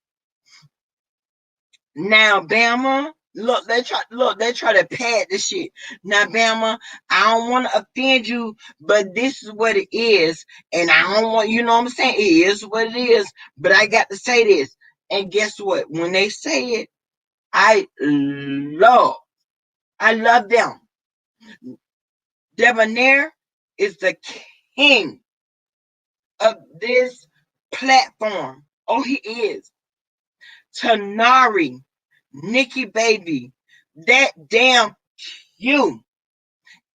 Now, Bama, they try to pad the shit. Now, Bama, I don't want to offend you, but this is what it is. And I don't want, you know what I'm saying? It is what it is. But I got to say this. And guess what? When they say it, I love. I love them. Debonair is the king of this platform. Oh, he is. Tanari, Nikki Baby, that damn you.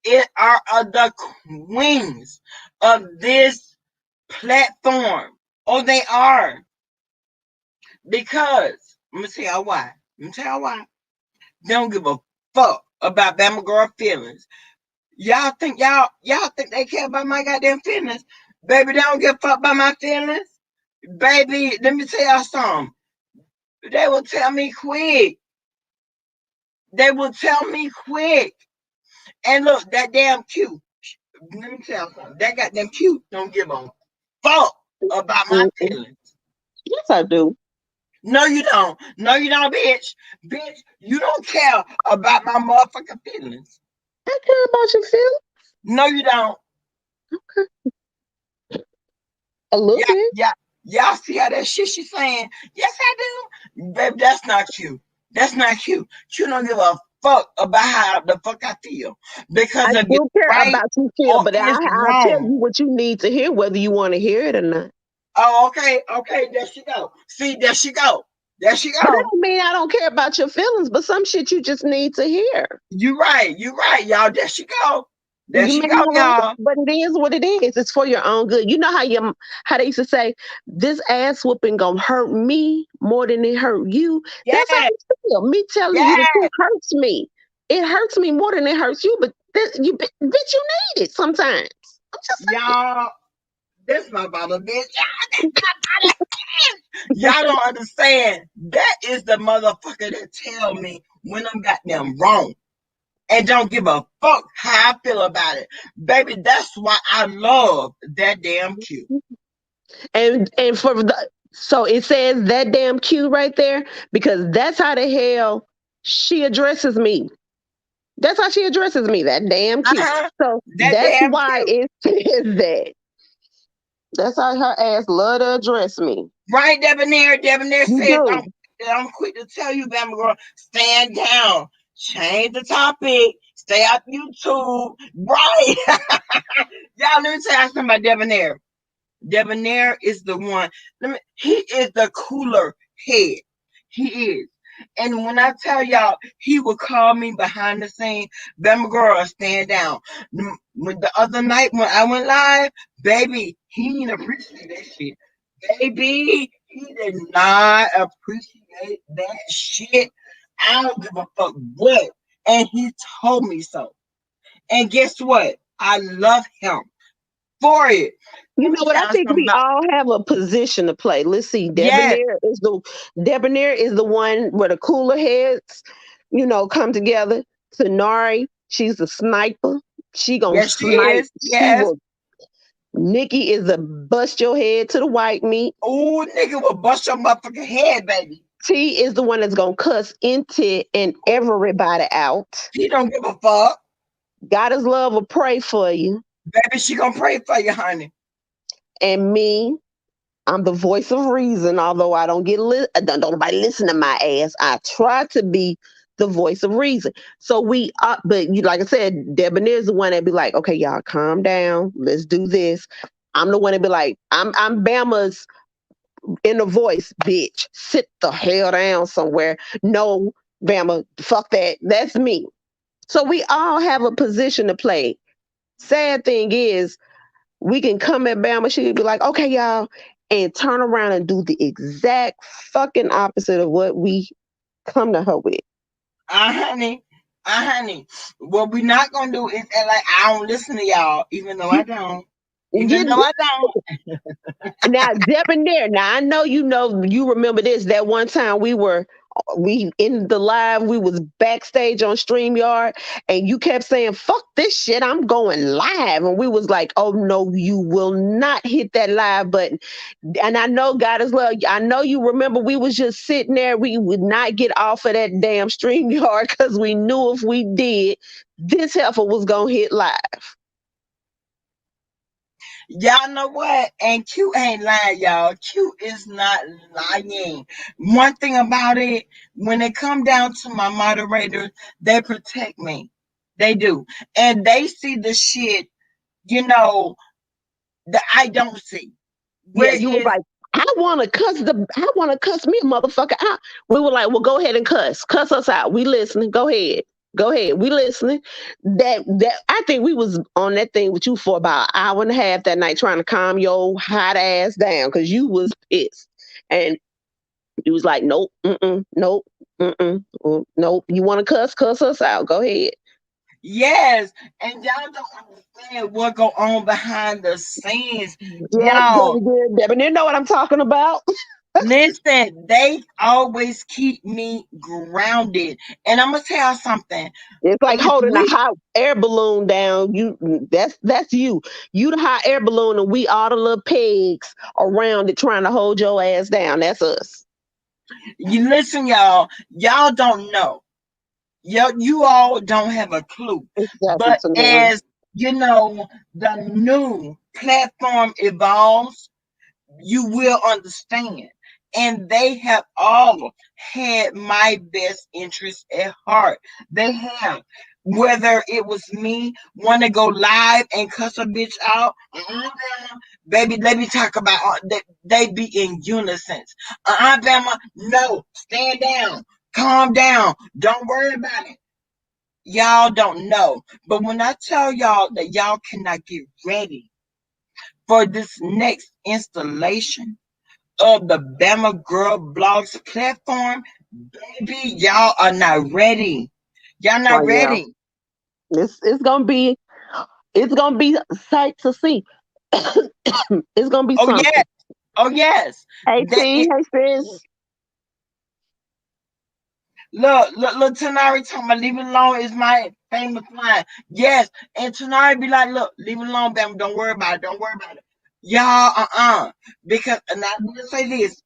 It are the queens of this platform. Oh, they are. Because, let me tell y'all why. Let me tell y'all why. They don't give a fuck about Bama girl feelings. Y'all think they care about my goddamn feelings? Baby, they don't give a fuck about my feelings. Baby, let me tell y'all something. They will tell me quick. They will tell me quick. And look, that damn cute. Let me tell you something. That goddamn cute don't give a fuck about my Mm-mm. feelings. Yes, I do. No, you don't. No, you don't, bitch. Bitch, you don't care about my motherfucking feelings. I care about your feelings No, you don't. a little Yeah, bit. yeah. Y'all see how that shit she's saying? Yes, I do. Baby, that's not you. That's not you. You don't give a fuck about how the fuck I feel. I Because of it's do care right about you feel, or but it's I'll tell wrong. you what you need to hear, whether you want to hear it or not. Oh, okay, okay, there she go. See, there she go. There she So that go. don't mean I don't care about your feelings, but some shit you just need to hear. You right, y'all. There she go. There You she may go, not like it, y'all. but it is what it is. It's for your own good. You know how they used to say, "This ass whooping gonna hurt me more than it hurt you." That's how Yeah, I feel. Me telling you the yeah, truth hurts me. It hurts me more than it hurts you. But bitch, you need it sometimes. I'm just y'all. This my bottle, bitch. Y'all don't understand. That is the motherfucker that tell me when I'm goddamn wrong and don't give a fuck how I feel about it. Baby, that's why I love that damn cute. saying. And for the so it says that damn cute right there because that's how the hell she addresses me. That's how she addresses me. That damn cute. Uh-huh. So That that's damn why cute. it says that. That's how her ass love to address me. Right, Debonair? Debonair You says, do. I'm quick to tell you, Bama girl, stand down. Change the topic. Stay off YouTube. Right. Y'all, let me tell you something about Debonair. Debonair is the one. He is the cooler head. He is. And when I tell y'all, he would call me behind the scene, Bama girl, stand down. When the other night when I went live, baby, he didn't appreciate that shit. Baby, he did not appreciate that shit. I don't give a fuck what. And he told me so. And guess what? I love him for it. You Let me know what? I tell you think something we about. all have a position to play. Let's see. Yes, Debonair is the one where the cooler heads, come together. Tenari, she's a sniper. She gonna yes, she snipe. is. She Yes. will. Nikki is a bust your head to the white meat. Oh, nigga will bust your motherfucking head, baby. T is the one that's gonna cuss into and Oh, everybody out. she don't give a fuck. God is love will pray for you. Baby, she gonna pray for you, honey. And me, I'm the voice of reason, although I don't don't nobody listen to my ass. I try to be the voice of reason. So we are, but like I said, Debonair's the one that be like, okay, y'all calm down. Let's do this. I'm the one that be like, I'm Bama's in the voice, bitch. Sit the hell down somewhere. No, Bama, fuck that. That's me. So we all have a position to play. Sad thing is, we can come at Bama, she could be like, okay, y'all, and turn around and do the exact fucking opposite of what we come to her with. Honey. Honey. What we not gonna do is act like I don't listen to y'all, even though I don't. Even though You, I don't. now, Debonair, now I know you remember this. That one time we in the live, we was backstage on StreamYard, and you kept saying, fuck this shit, I'm going live. And we was like, oh no, you will not hit that live button. And I know God is love. I know you remember we was just sitting there. We would not get off of that damn StreamYard because we knew if we did, this heifer was gonna hit live. Y'all know what? And Q ain't lying, y'all. Q is not lying. One thing about it, when it come down to my moderators, they protect me. They do. And they see the shit, you know, that I don't see. Yeah, Where you was is like, I wanna cuss me a motherfucker out. We were like, well, go ahead and cuss us out. We listening. Go ahead. Go ahead. We listening. That I think we was on that thing with you for about an hour and a half that night trying to calm your hot ass down because you was pissed. And you was like, nope, nope, nope. You want to cuss us out. Go ahead. Yes, and y'all don't understand what go on behind the scenes. Yeah, Y'all, Debbie, you know what I'm talking about. listen, they always keep me grounded. And I'm gonna tell you something. It's like If holding a we hot air balloon down. That's you. You the hot air balloon, and we all the little pegs around it trying to hold your ass down. That's us. you listen, y'all don't know. You all don't have a clue. Exactly, But Tanara. as you know, the new platform evolves, you will understand. And they have all had my best interest at heart. They have. Whether it was me want to go live and cuss a bitch out, baby, let me talk about they be in unison. Bama, no, stand down, calm down, don't worry about it. Y'all don't know. But when I tell y'all that y'all cannot get ready for this next installation of the Bama Girl Blogs platform, baby, y'all are not ready. Y'all Oh not yeah, ready. it's gonna be sight to see. It's gonna be Oh yes, something. oh yes. Hey That T, it, hey sis. look, Tanari talking about leave it alone is my famous line. Yes, and Tanari be like, look, leave it alone, Bama. Don't worry about it. Don't worry about it. Y'all, because, and I will say this,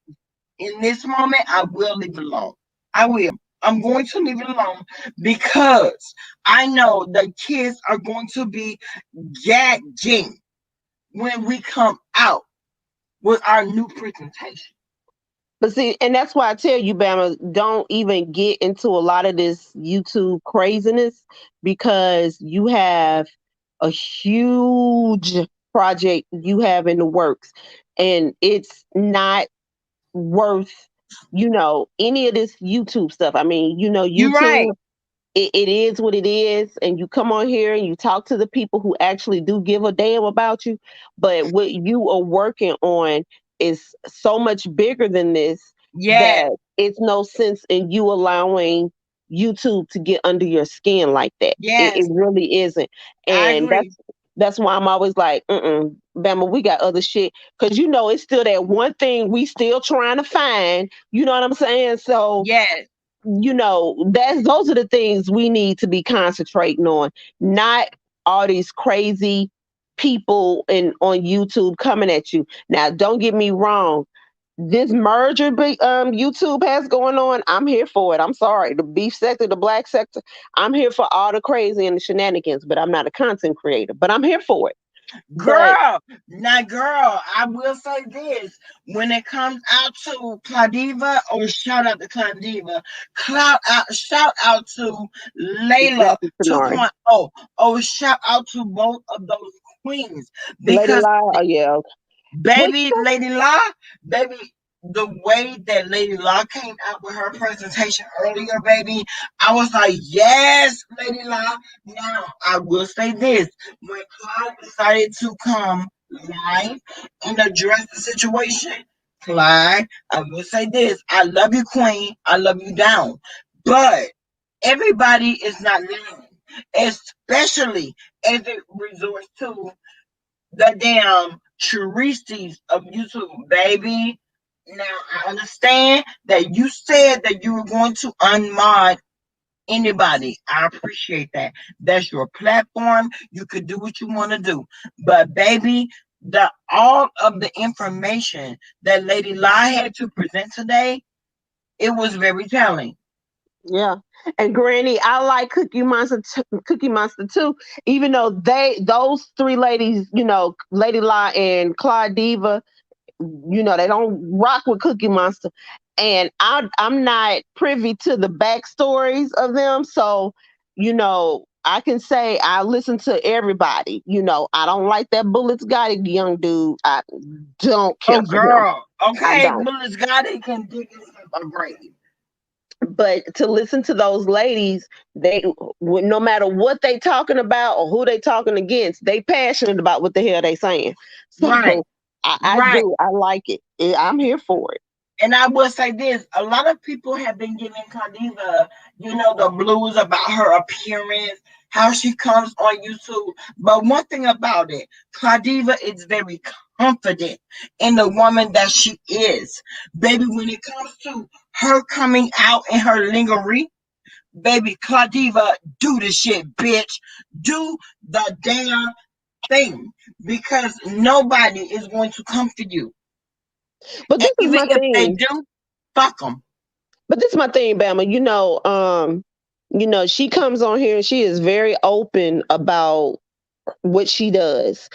in this moment, I will leave it alone. I will. I'm going to leave it alone because I know the kids are going to be gagging when we come out with our new presentation. But see, and that's why I tell you, Bama, don't even get into a lot of this YouTube craziness because you have a huge project you have in the works, and it's not worth, any of this YouTube stuff. I mean, You're right. YouTube, it is what it is, and you come on here and you talk to the people who actually do give a damn about you. But what you are working on is so much bigger than this Yes, that it's no sense in you allowing YouTube to get under your skin like that. It yes, really isn't. I And agree. that's why I'm always like, Bama, we got other shit. Cause it's still that one thing we still trying to find. You know what I'm saying? So Yes, that's those are the things we need to be concentrating on, not all these crazy people on YouTube coming at you. Now, don't get me wrong. This merger YouTube has going on. I'm here for it. I'm sorry. The beef sector, the black sector. I'm here for all the crazy and the shenanigans, but I'm not a content creator. But I'm here for it. But girl. Now, girl, I will say this: when it comes out to Claudiva, or shout out to Claudiva, shout out to Layla exactly, Tenari. 2.0, or shout out to both of those queens Lady because Lie, oh yeah. What baby, Lady La, baby, the way that Lady La came out with her presentation earlier, baby, I was like, yes, Lady La. Now, I will say this: when Clyde decided to come live and address the situation, Clyde, I will say this: I love you, Queen. I love you down. But everybody is not lying, especially as it resorts to the damn Charisies of YouTube, baby. Now I understand that you said that you were going to unmod anybody. I appreciate that. That's your platform. You could do what you want to do. But baby, the all of the information that Lady Lie had to present today, it was very telling. Yeah. And Granny, I like Cookie Monster too. Even though those three ladies, Lady La and Claude Diva, they don't rock with Cookie Monster. And I'm not privy to the backstories of them. So, I can say I listen to everybody. I don't like that Bullets Gotti young dude. I don't care Oh, for him. girl. I Okay, don't. Willis Gotti can dig himself a grave. But to listen to those ladies, they no matter what they talking about or who they talking against, they passionate about what the hell they saying. Right, So I right. do. I like it. I'm here for it. And I will say this: a lot of people have been giving Cardiva, the blues about her appearance, how she comes on YouTube. But one thing about it, Claudiva is very confident in the woman that she is. Baby, when it comes to her coming out in her lingerie, baby, Claudiva, do the shit, bitch. Do the damn thing. Because nobody is going to come for you. But And this is even my if they thing. do, fuck them. But this is my thing, Bama. She comes on here and she is very open about what she does.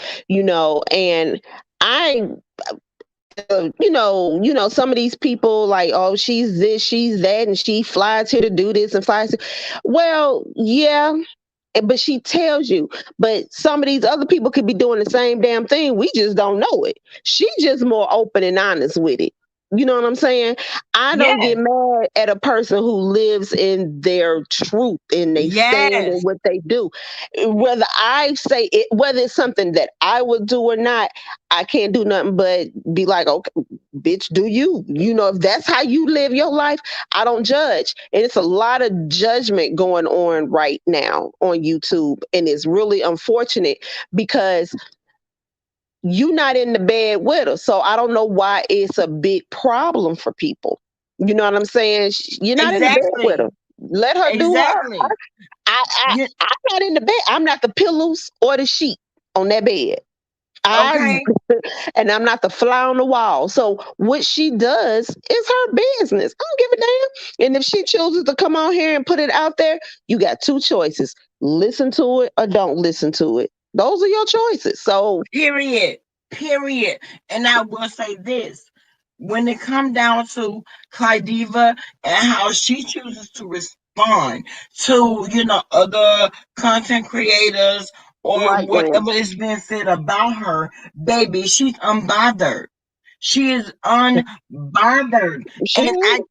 And I some of these people like, oh, she's this, she's that, and she flies here to do this and flies. Well, yeah, but she tells you. But some of these other people could be doing the same damn thing. We just don't know it. She's just more open and honest with it. You know what I'm saying? I don't get Yes, mad at a person who lives in their truth and they stand in yes, what they do. Whether I say it, whether it's something that I would do or not, I can't do nothing but be like, okay, bitch, do you? If that's how you live your life, I don't judge. And it's a lot of judgment going on right now on YouTube. And it's really unfortunate because you're not in the bed with her. So I don't know why it's a big problem for people. You know what I'm saying? You're not in the bed with her. exactly, Let her do her. exactly. I, I, You, I'm not in the bed. I'm not the pillows or the sheet on that bed. I okay, and I'm not the fly on the wall. So what she does is her business. I don't give a damn. And if she chooses to come on here and put it out there, you got two choices: listen to it or don't listen to it. Those are your choices. So period, period. And I will say this: when it comes down to Clydiva and how she chooses to respond to other content creators or right now, whatever is being said about her, baby, she's unbothered. She is unbothered. she And is.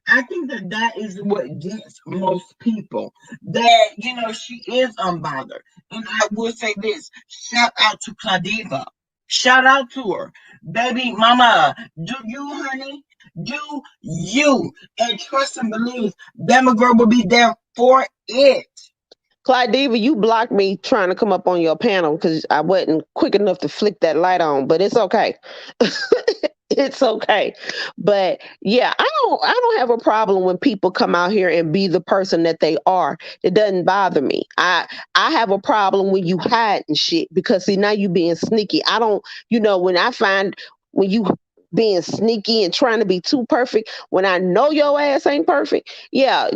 I think that that is what gets most people. That she is unbothered. And I will say this: shout out to Cladiva. Shout out to her, baby mama. Do you, honey? Do you? And trust and believe, Bama girl will be there for it. Clyde Diva, you blocked me trying to come up on your panel because I wasn't quick enough to flick that light on, but it's okay. It's okay. But yeah, I don't have a problem when people come out here and be the person that they are. It doesn't bother me. I have a problem when you hide and shit because see now you being sneaky. I don't, when I find when you being sneaky and trying to be too perfect when I know your ass ain't perfect, yeah,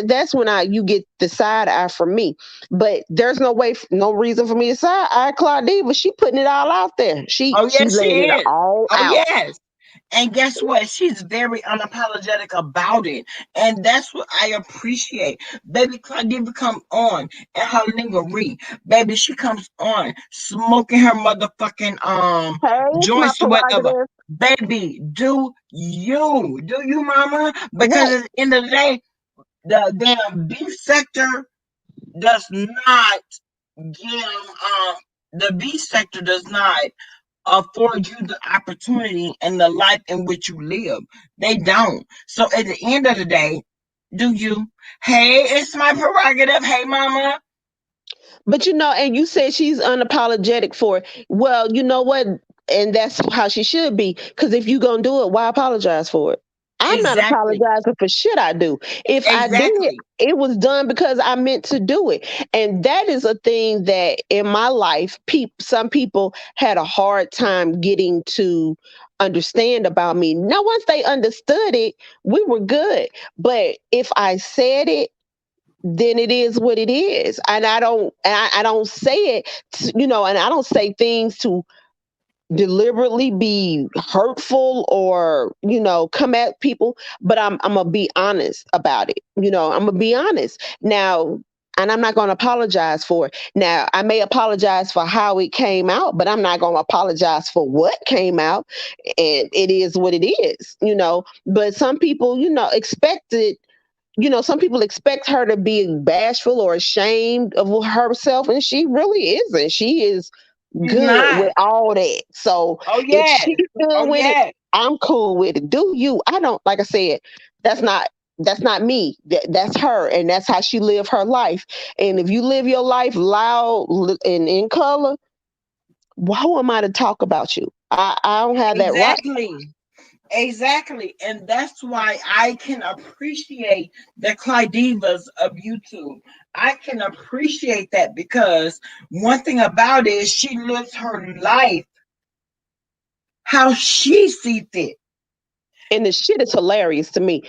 that's when you get the side eye from me. But there's no way, no reason for me to side eye Claudia. She putting it all out there. She Oh she yes, she laying it is. all Oh out. yes. And guess what? She's very unapologetic about it. And that's what I appreciate. Baby Claudia come on and her lingerie. Baby, she comes on smoking her motherfucking Hey, it's my joints or whatever. prerogative. Baby, do you? Do you, mama? Because Right. at the end of the day, the damn beef sector does not give the beef sector does not afford you the opportunity and the life in which you live. They don't. So at the end of the day, do you? Hey, it's my prerogative. Hey, mama. But and you said she's unapologetic for it. Well, you know what? And that's how she should be. Because if you gonna do it, why apologize for it? I'm not Exactly. apologizing for shit I do. If I did it, Exactly. it was done because I meant to do it. And that is a thing that in my life, some people had a hard time getting to understand about me. Now, once they understood it, we were good. But if I said it, then it is what it is. And I don't say it, and I don't say things to deliberately be hurtful or, come at people, but I'm going to be honest about it. I'm going to be honest. Now, and I'm not going to apologize for it. Now, I may apologize for how it came out, but I'm not going to apologize for what came out. And it is what it is, you know. But some people, you know, expect it. You know, some people expect her to be bashful or ashamed of herself, and she really isn't. She is She's good not. with all that. So Oh if yes. she's good Oh with it, yes. I'm cool with it. Do you? I don't, like I said, that's not that's not me. That's her, and that's how she live her life. And if you live your life loud and in color, who am I to talk about you? I don't have that right. Exactly. Exactly. And that's why I can appreciate the Clydivas of YouTube. I can appreciate that because one thing about it is she lives her life how she sees it. And the shit is hilarious to me.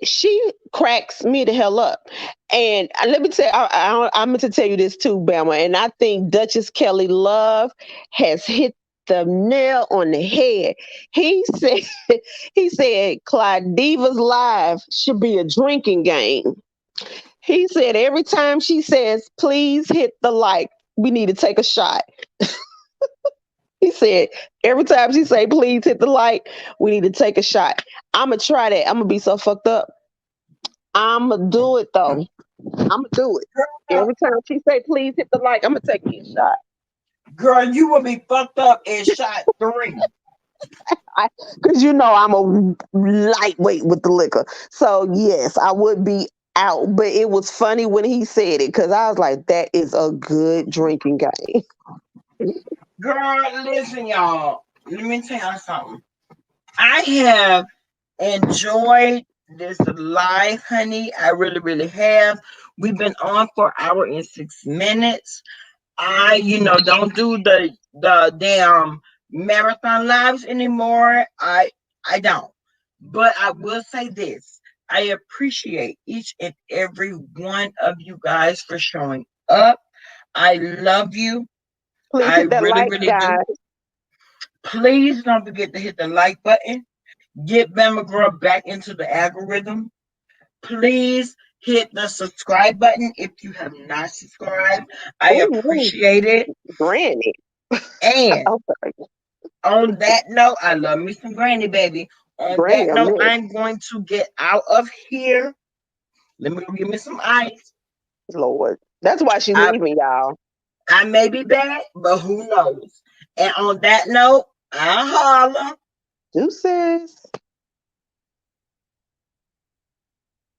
She cracks me the hell up. And let me tell I'm going to tell you this too, Bama. And I think Duchess Kelly Love has hit the nail on the head. He said, he said, Clyde Diva's live should be a drinking game. He said, every time she says, please hit the like, we need to take a shot. He said, every time she say, please hit the like, we need to take a shot. I'm going to try that. I'm going to be so fucked up. I'ma do it though. I'ma do it. Girl, Every time she say, "Please hit the like," I'm gonna take me a shot. girl, you will be fucked up in shot three. Because you know I'm a lightweight with the liquor. So yes, I would be out. But it was funny when he said it because I was like, "That is a good drinking game." Girl, listen, y'all. Let me tell y'all something. I have enjoyed this live, honey. I really, really have. We've been on for an hour and 6 minutes. I, don't do the damn marathon lives anymore. I don't. But I will say this. I appreciate each and every one of you guys for showing up. I love you. Please I hit that really, like, really do. guys. Please don't forget to hit the like button. Get Bama Girl back into the algorithm. Please hit the subscribe button if you have not subscribed. I Ooh, appreciate it. granny. And Okay, on that note, I love me some Granny Baby. On granny that a note, mess, I'm going to get out of here. Let me go get me some ice. Lord. That's why she I, leaving, y'all. I may be back, but who knows? And on that note, I holla. Deuces.